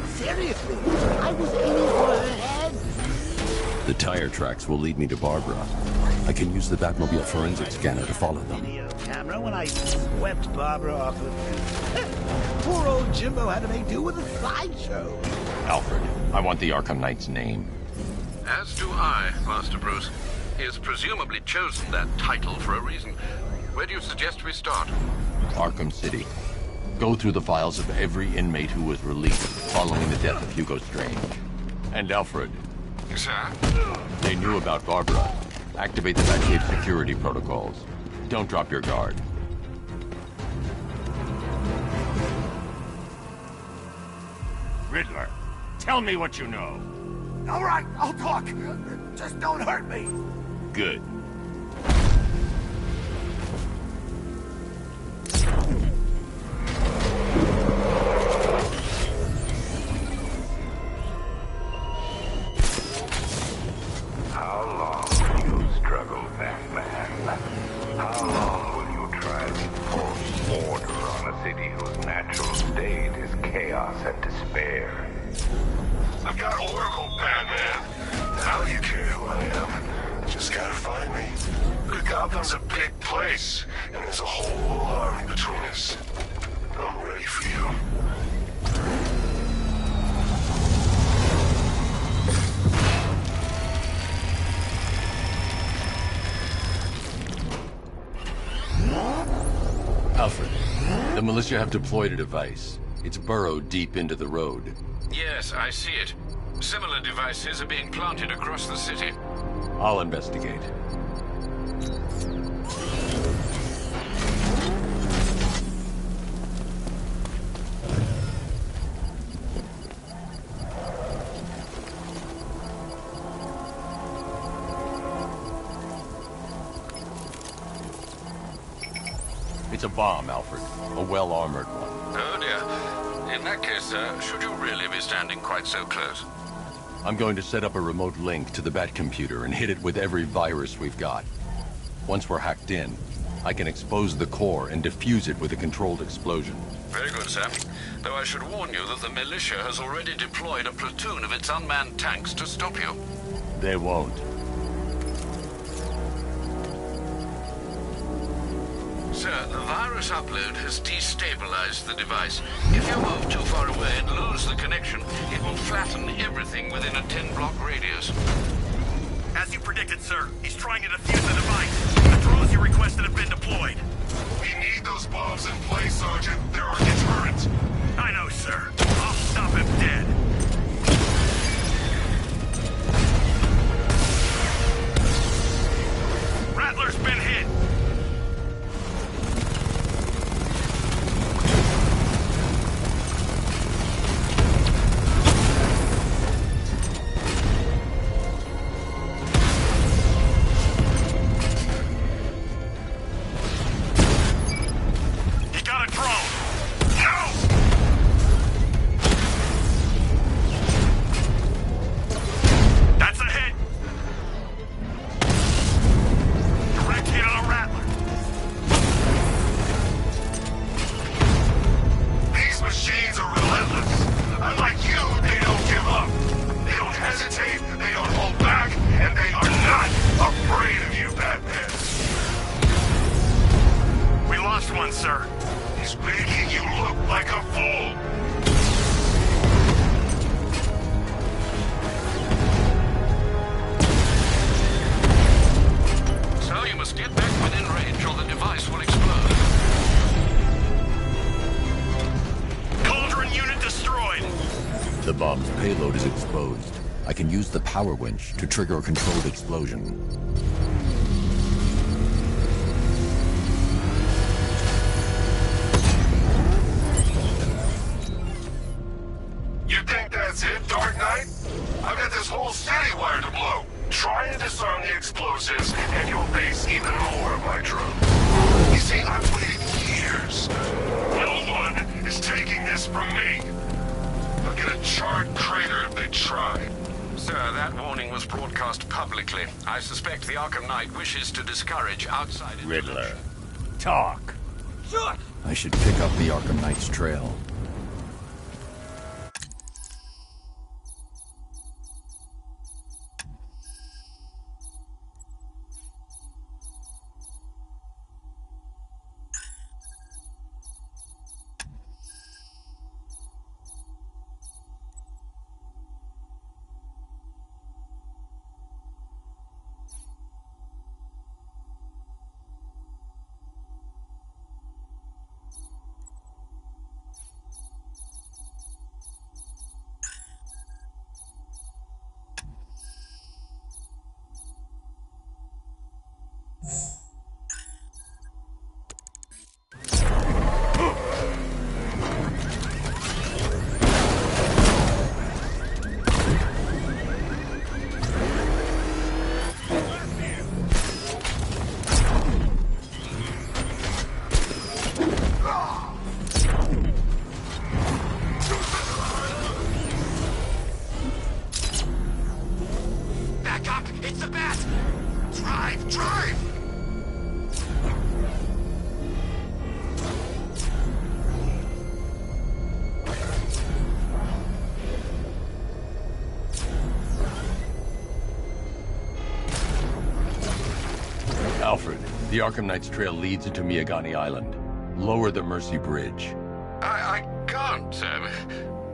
Seriously, I was aiming for her head. The tire tracks will lead me to Barbara. I can use the Batmobile forensic scanner to follow them. Video camera when I swept Barbara off of... Poor old Jimbo had to make do with a slideshow. Alfred, I want the Arkham Knight's name. As do I, Master Bruce. He has presumably chosen that title for a reason. Where do you suggest we start? Arkham City. Go through the files of every inmate who was released following the death of Hugo Strange. And Alfred. Sir? They knew about Barbara. Activate the Batcave security protocols. Don't drop your guard. Riddler, tell me what you know. All right, I'll talk. Just don't hurt me. Good. How long will you struggle, Batman? How long will you try to enforce order on a city whose natural state is chaos and despair? I've got Oracle, Batman. How do you care who I am? You just gotta find me. Gotham's a big place, and there's a whole army between us. I'm ready for you. Alfred, the militia have deployed a device. It's burrowed deep into the road. Yes, I see it. Similar devices are being planted across the city. I'll investigate. It's a bomb, Alfred. A well-armored one. Oh dear. In that case, should you really be standing quite so close? I'm going to set up a remote link to the Batcomputer and hit it with every virus we've got. Once we're hacked in, I can expose the core and defuse it with a controlled explosion. Very good, sir. Though I should warn you that the militia has already deployed a platoon of its unmanned tanks to stop you. They won't. Sir, the virus upload has destabilized the device. If you move too far away and lose the connection, it will flatten everything within a 10-block radius. As you predicted, sir, he's trying to defuse the device. The drones you requested have been deployed. We need those bombs in place, Sergeant. They're our deterrent. I know, sir. I'll stop him dead. Rattler's been hit. The bomb's payload is exposed. I can use the power winch to trigger a controlled explosion. You think that's it, Dark Knight? I've got this whole city wired to blow. Try and disarm the explosives, and you'll face even more of my drones. You see, I've waited years. No one is taking this from me. They'll get a charred crater if they try. Sir, that warning was broadcast publicly. I suspect the Arkham Knight wishes to discourage outside Riddler, talk. Sure. I should pick up the Arkham Knight's trail. It's the bat! Drive! Drive! Alfred, the Arkham Knight's trail leads into Miyagani Island. Lower the Mercy Bridge. I can't, sir.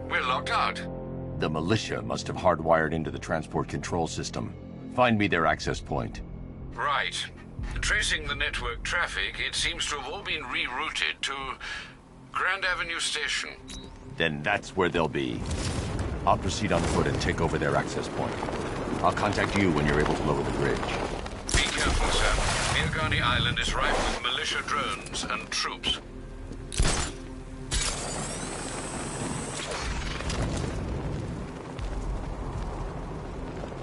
We're locked out. The militia must have hardwired into the transport control system. Find me their access point. Right. Tracing the network traffic, it seems to have all been rerouted to Grand Avenue Station. Then that's where they'll be. I'll proceed on foot and take over their access point. I'll contact you when you're able to lower the bridge. Be careful, sir. Miyagani Island is rife with militia drones and troops.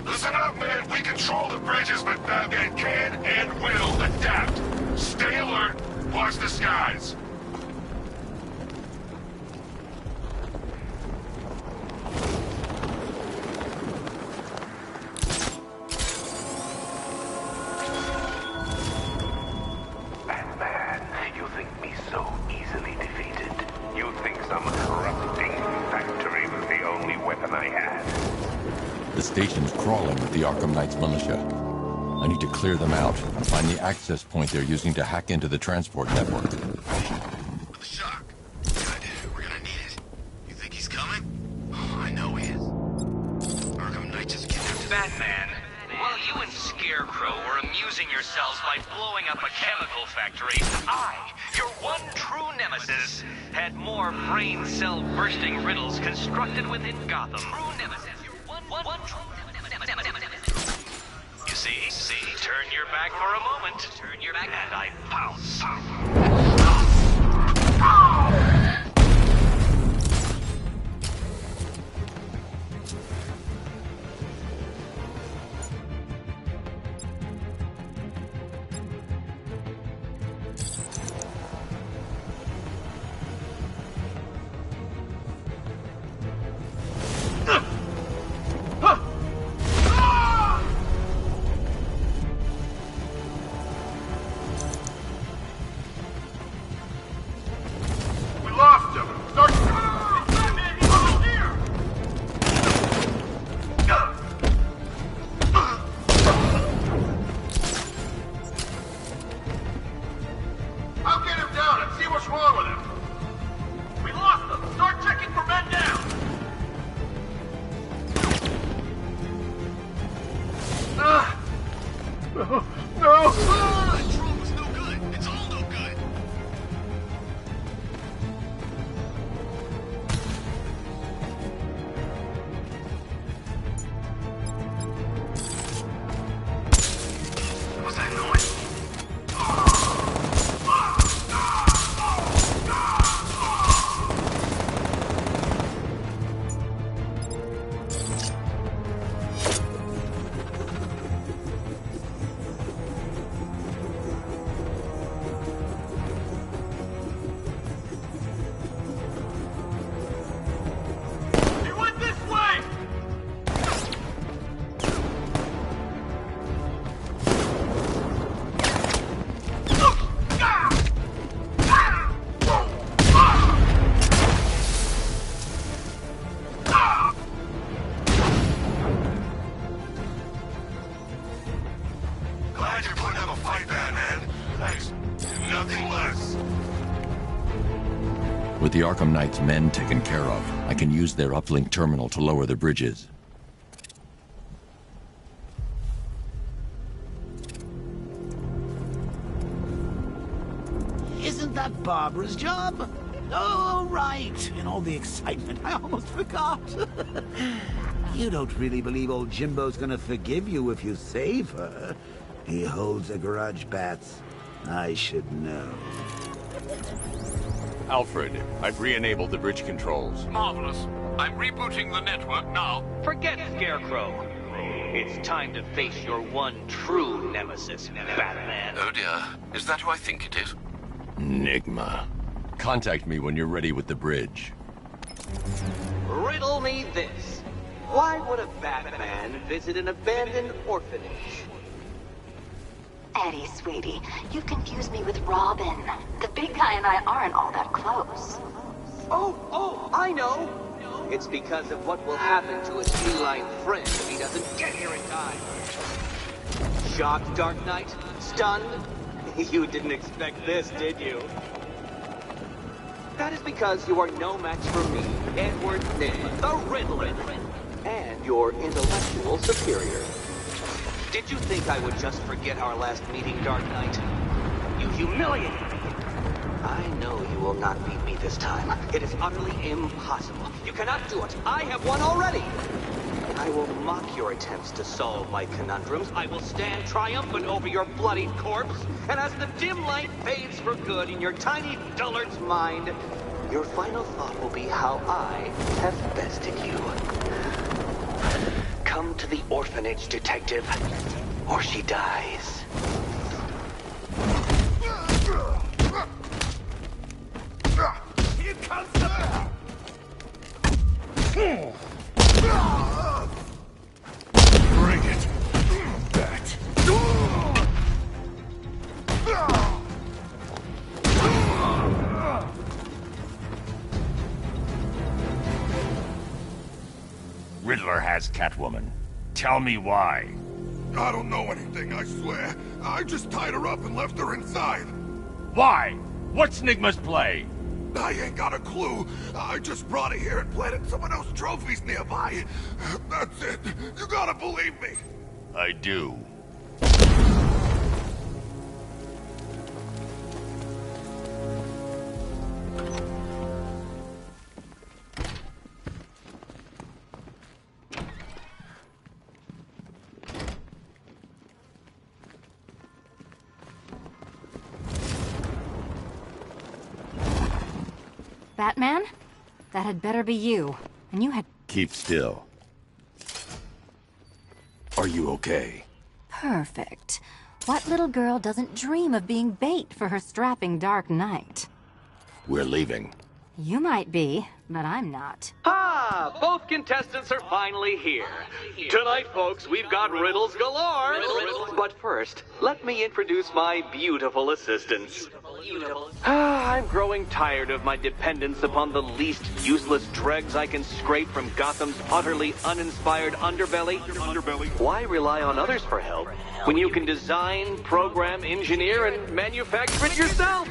Listen up, man. We control the bridges, but Batman can and will adapt. Stay alert. Watch the skies. Batman, you think me so easily defeated? You think some corrupting factory was the only weapon I had? The station's crawling with the Arkham Knight's militia. I need to clear them out and find the access point they're using to hack into the transport network. With a shock. Good. We're gonna need it. You think he's coming? Oh, I know he is. Arkham Knight just kidnapped Batman, while you and Scarecrow were amusing yourselves by blowing up a chemical factory, I, your one true nemesis, had more brain cell bursting riddles constructed within Gotham. True nemesis. One true nemesis. You see, turn your back for a moment. Turn your back, and I pounce. With the Arkham Knight's men taken care of, I can use their uplink terminal to lower the bridges. Isn't that Barbara's job? Oh, right. In all the excitement, I almost forgot. You don't really believe old Jimbo's gonna forgive you if you save her. He holds a grudge, Bats. I should know. Alfred, I've re-enabled the bridge controls. Marvelous. I'm rebooting the network now. Forget Scarecrow. It's time to face your one true nemesis, Batman. Oh dear. Is that who I think it is? Enigma. Contact me when you're ready with the bridge. Riddle me this. Why would a Batman visit an abandoned orphanage? Eddie, sweetie, you confused me with Robin. The big guy and I aren't all that close. Oh, I know! It's because of what will happen to his feline friend if he doesn't get here in time. Shocked, Dark Knight? Stunned? You didn't expect this, did you? That is because you are no match for me, Edward Nygma, the Riddler, and your intellectual superior. Did you think I would just forget our last meeting, Dark Knight? You humiliated me. I know you will not beat me this time. It is utterly impossible. You cannot do it. I have won already. I will mock your attempts to solve my conundrums. I will stand triumphant over your bloodied corpse. And as the dim light fades for good in your tiny dullard's mind, your final thought will be how I have bested you. Come to the orphanage, detective, or she dies. Here comes the... Bring it. Bat. Riddler has Catwoman. Tell me why. I don't know anything, I swear. I just tied her up and left her inside. Why? What's Nygma's play? I ain't got a clue. I just brought her here and planted some of those trophies nearby. That's it. You gotta believe me. I do. Batman? That had better be you. And you had... Keep still. Are you okay? Perfect. What little girl doesn't dream of being bait for her strapping Dark Knight? We're leaving. You might be, but I'm not. Ah, both contestants are finally here. Tonight, folks, we've got riddles galore. But first, let me introduce my beautiful assistants. I'm growing tired of my dependence upon the least useless dregs I can scrape from Gotham's utterly uninspired underbelly. Why rely on others for help when you can design, program, engineer, and manufacture it yourself?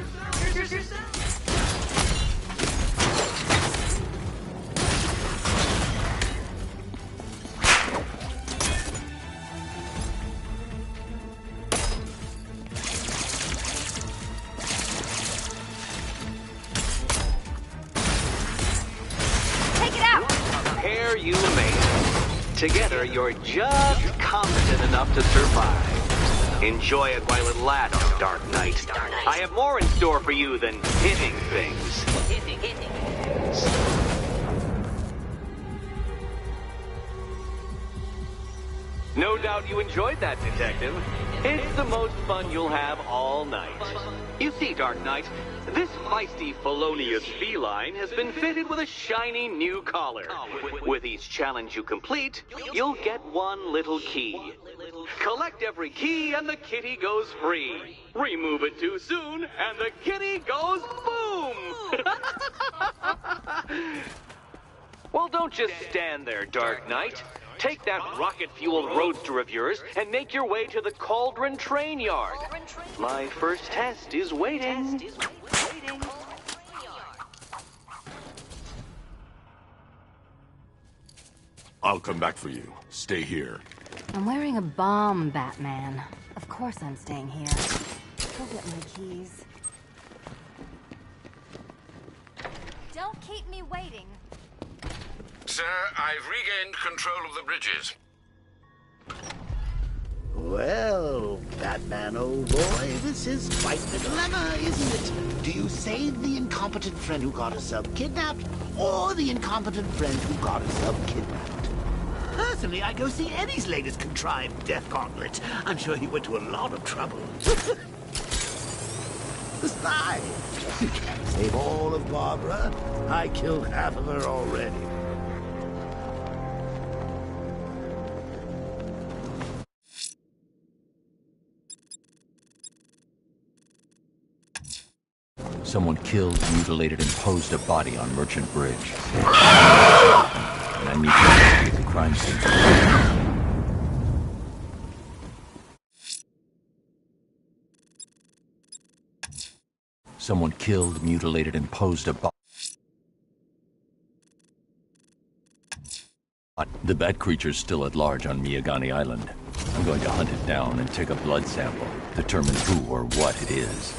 You made it. Together, you're just competent enough to survive. Enjoy it while it lasts, Dark Knight. I have more in store for you than hitting things. No doubt you enjoyed that, Detective. It's the most fun you'll have all night. You see, Dark Knight, this feisty, felonious feline has been fitted with a shiny new collar. With each challenge you complete, you'll get one little key. Collect every key and the kitty goes free. Remove it too soon and the kitty goes boom! Well, don't just stand there, Dark Knight. Take that rocket-fueled roadster of yours and make your way to the Cauldron Train Yard. My first test is waiting. I'll come back for you. Stay here. I'm wearing a bomb, Batman. Of course I'm staying here. Go get my keys. Don't keep me waiting. Sir, I've regained control of the bridges. Well, Batman, old boy, this is quite the dilemma, isn't it? Do you save the incompetent friend who got herself kidnapped, or the incompetent friend who got herself kidnapped? Personally, I'd go see Eddie's latest contrived death gauntlet. I'm sure he went to a lot of trouble. Besides, you can't save all of Barbara. I killed half of her already. Someone killed, mutilated, and posed a body on Merchant Bridge. And I need to investigate the crime scene. Someone killed, mutilated, and posed a body. The bat creature's still at large on Miyagani Island. I'm going to hunt it down and take a blood sample, determine who or what it is.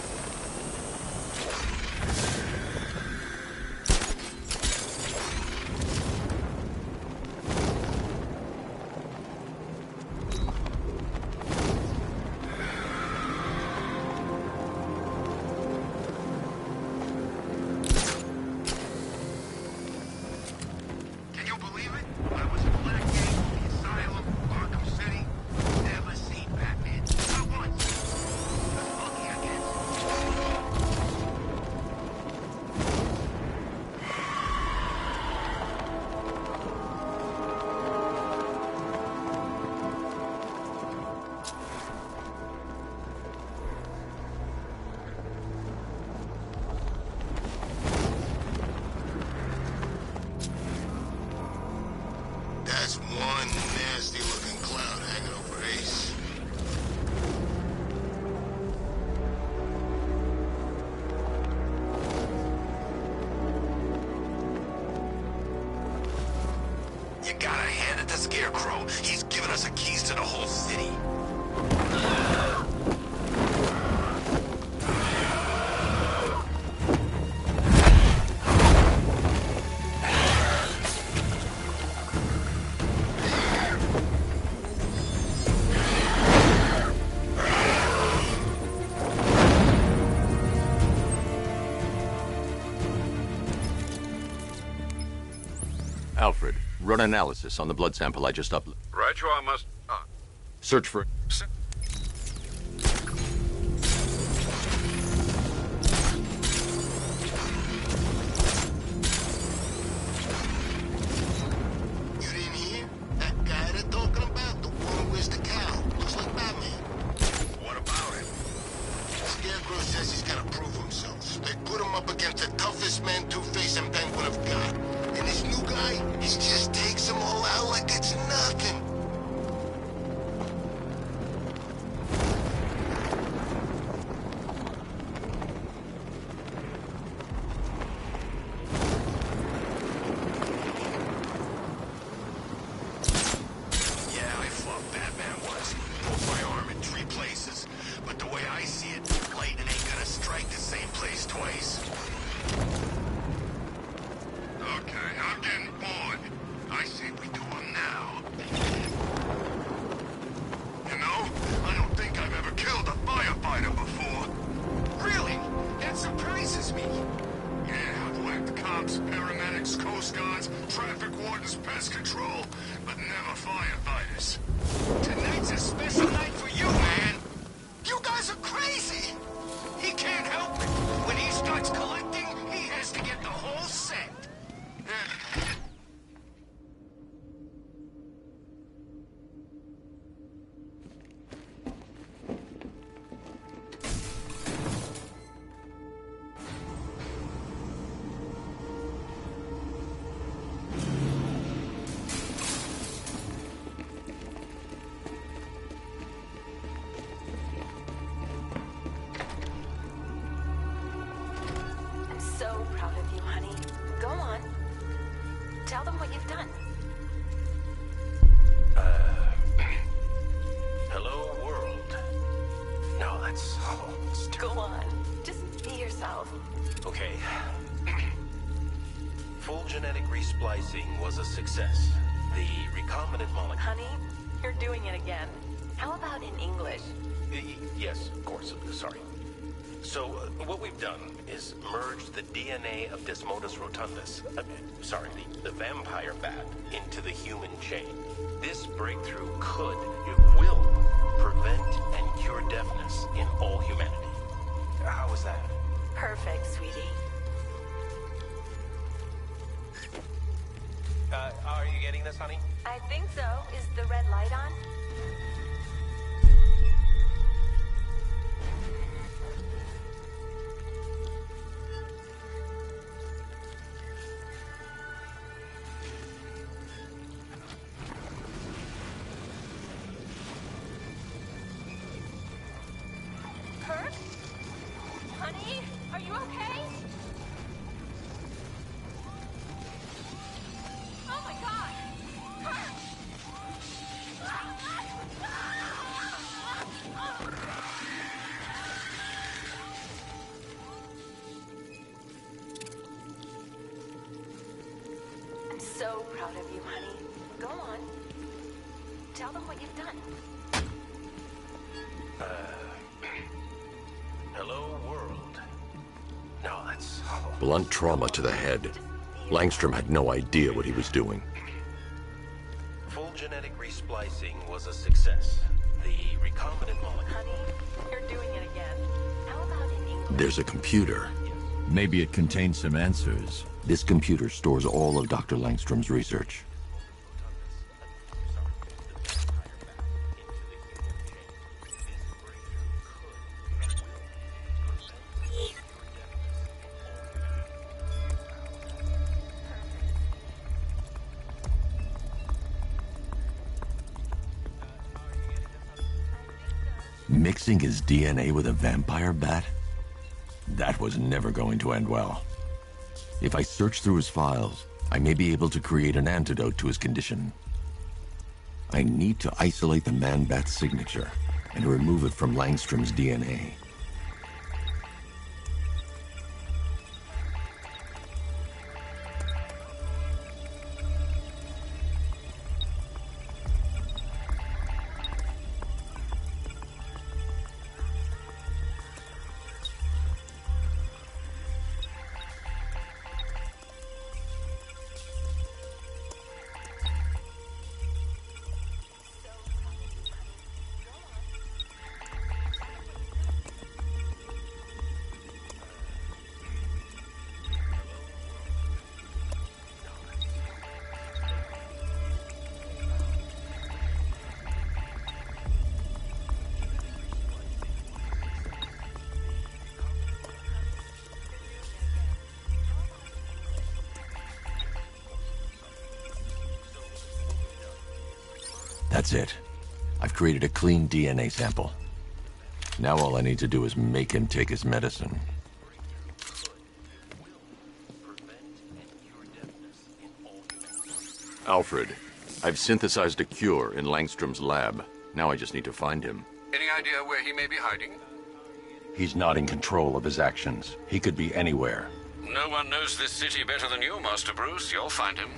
Scarecrow. He's given us the keys to the whole city. Alfred, run analysis on the blood sample I just uploaded. Right, you are, must... Search for... You didn't hear? That guy they're talking about, the one with the cow. Looks like Batman. What about him? Scarecrow says he's gotta prove himself. They put him up against the toughest man Two-Face and Penguin have got. And this new guy, he just takes them all out like it's nothing. Yeah, I fought Batman once. Broke my arm in 3 places. But the way I see it, lightning ain't gonna strike the same place twice. Okay, I'm getting bored. I say we do them now. You know, I don't think I've ever killed a firefighter before. Really? That surprises me. Yeah, I've whacked cops, paramedics, coast guards, traffic wardens, pest control, but never firefighters. Tonight's a special night for you, man. You guys are crazy. He can't help it. When he starts collecting, he has to get the whole set. I'm so proud of you, honey. Go on. Tell them what you've done. Hello, world. No, that's... Oh, it's Go on. Just be yourself. okay. Full genetic resplicing was a success. The recombinant molecule... Honey, you're doing it again. How about in English? Yes, of course. Sorry. So, what we've done is merged the DNA of Desmodus rotundus, the vampire bat, into the human chain. This breakthrough it will prevent and cure deafness in all humanity. How is that? Perfect, sweetie. Are you getting this, honey? I think so. Is the red light on? Blunt trauma to the head. Langstrom had no idea what he was doing. Full genetic resplicing was a success. The recombinant molecule... Honey, you're doing it again. How about in English? There's a computer. Maybe it contains some answers. This computer stores all of Dr. Langstrom's research. Mixing his DNA with a vampire bat? That was never going to end well. If I search through his files, I may be able to create an antidote to his condition. I need to isolate the man-bat's signature and remove it from Langstrom's DNA. That's it. I've created a clean DNA sample. Now all I need to do is make him take his medicine. Alfred, I've synthesized a cure in Langstrom's lab. Now I just need to find him. Any idea where he may be hiding? He's not in control of his actions. He could be anywhere. No one knows this city better than you, Master Bruce. You'll find him.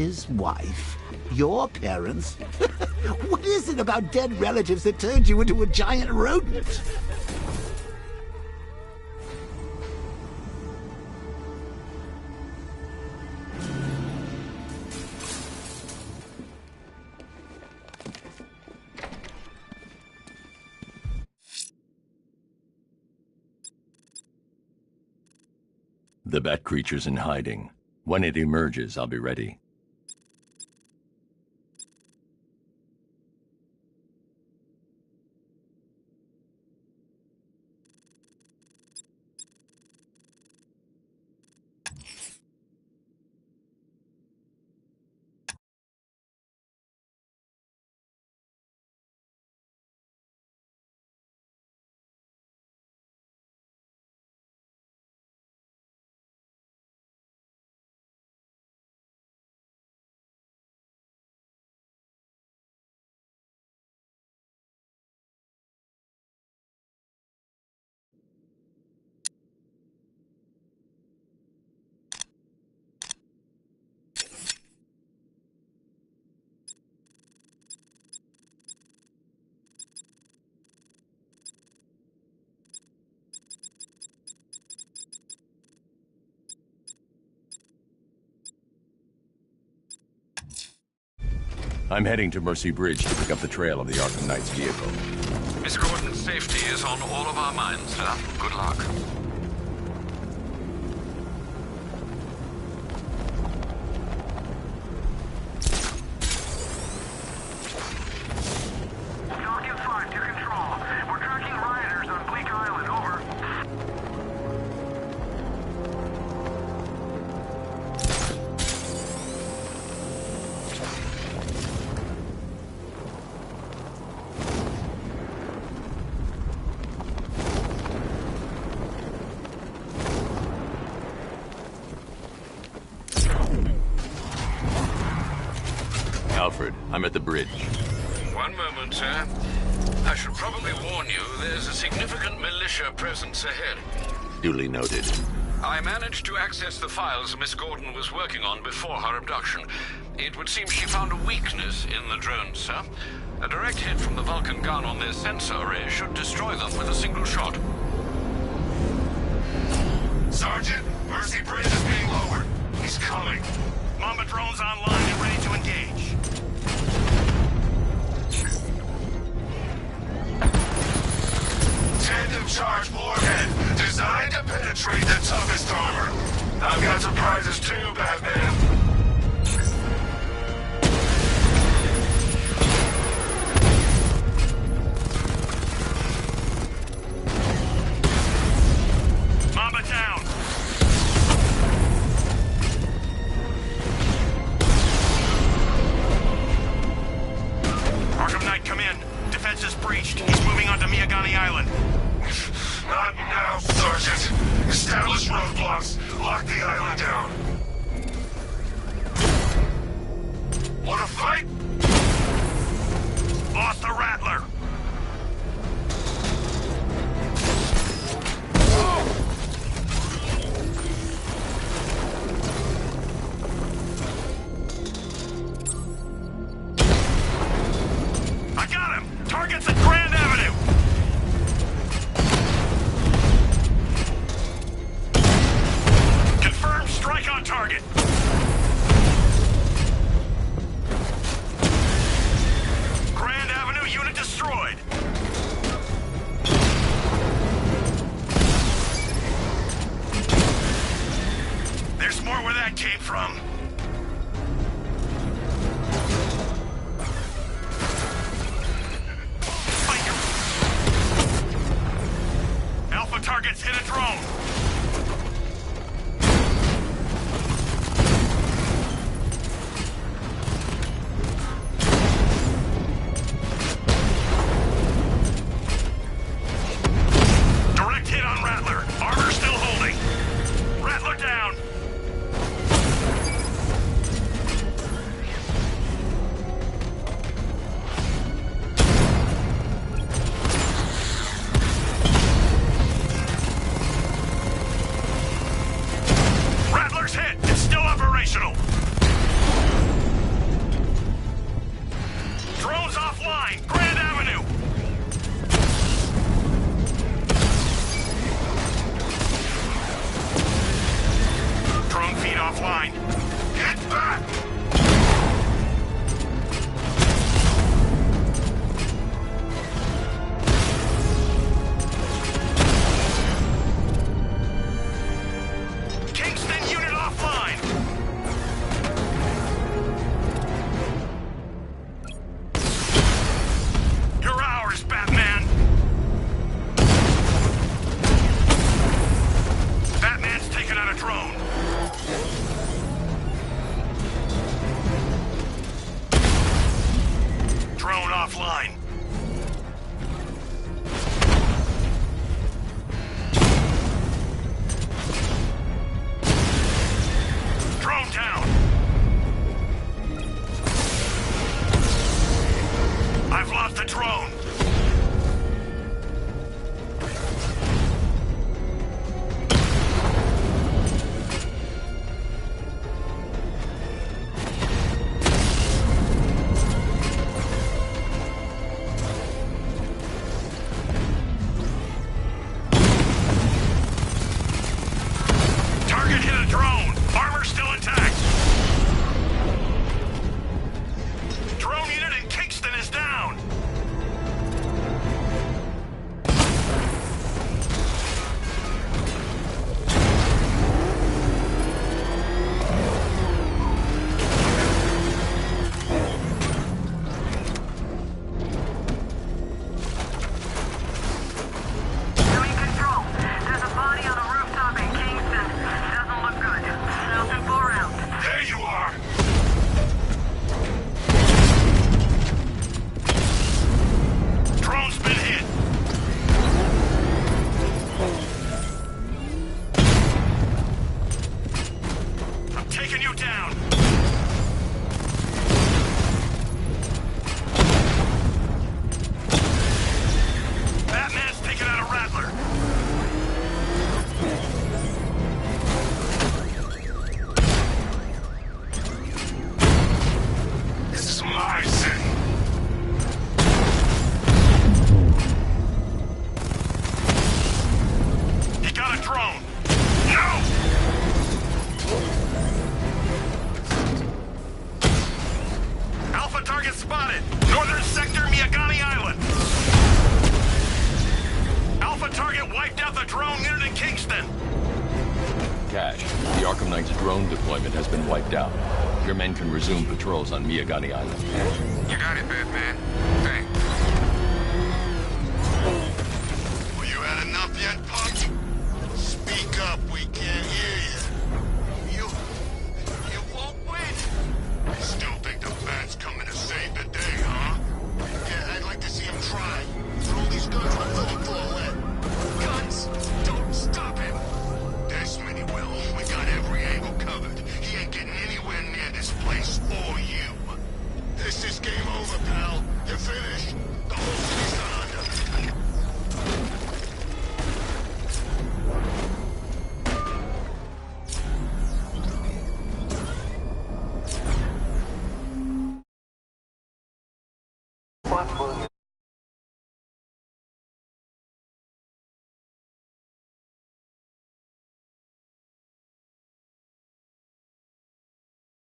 his wife, your parents. What is it about dead relatives that turned you into a giant rodent? The bat creature's in hiding. When it emerges, I'll be ready. I'm heading to Mercy Bridge to pick up the trail of the Arkham Knight's vehicle. Miss Gordon's safety is on all of our minds, sir. Good luck. Falcon 5 to control. We're tracking rioters on Bleak Island. Over. Alfred, I'm at the bridge. One moment, sir. I should probably warn you, there's a significant militia presence ahead. Duly noted. I managed to access the files Miss Gordon was working on before her abduction. It would seem she found a weakness in the drones, sir. A direct hit from the Vulcan gun on their sensor array should destroy them with a single shot. Sergeant, Mercy Bridge is being lowered. He's coming. Mamba drones online and ready to engage. Tandem charge warhead, designed to penetrate the toughest armor. I've got surprises too, Batman. Mamba down. Arkham Knight, come in. Defense is breached. He's moving onto Miyagani Island. Not now, Sergeant. Establish roadblocks. Lock the island down. Want to fight? Lost the Rattler. I got him! Target's at Grand Avenue! Confirmed strike on target. offline! Grand Avenue! Drone feed offline. Get back! Kingston unit offline! You're ours, Batman! Batman's taken out a drone. Drone offline. Drone down. I've lost the drone. Target hit a drone. Armor still intact. Drone unit in Kingston is down. Doing control. There's a body on a rooftop in Kingston. Doesn't look good. Nothing for out. There you are. Drone's been hit. I'm taking you down. Batman's taken out a Rattler. This is my city. He got a drone. No! Alpha target spotted. Northern sector, Miyagani Island. Alpha target wiped out the drone unit in Kingston. Cash, the Arkham Knight's drone deployment has been wiped out. Your men can resume patrols on Miyagani Island. You got it, Batman.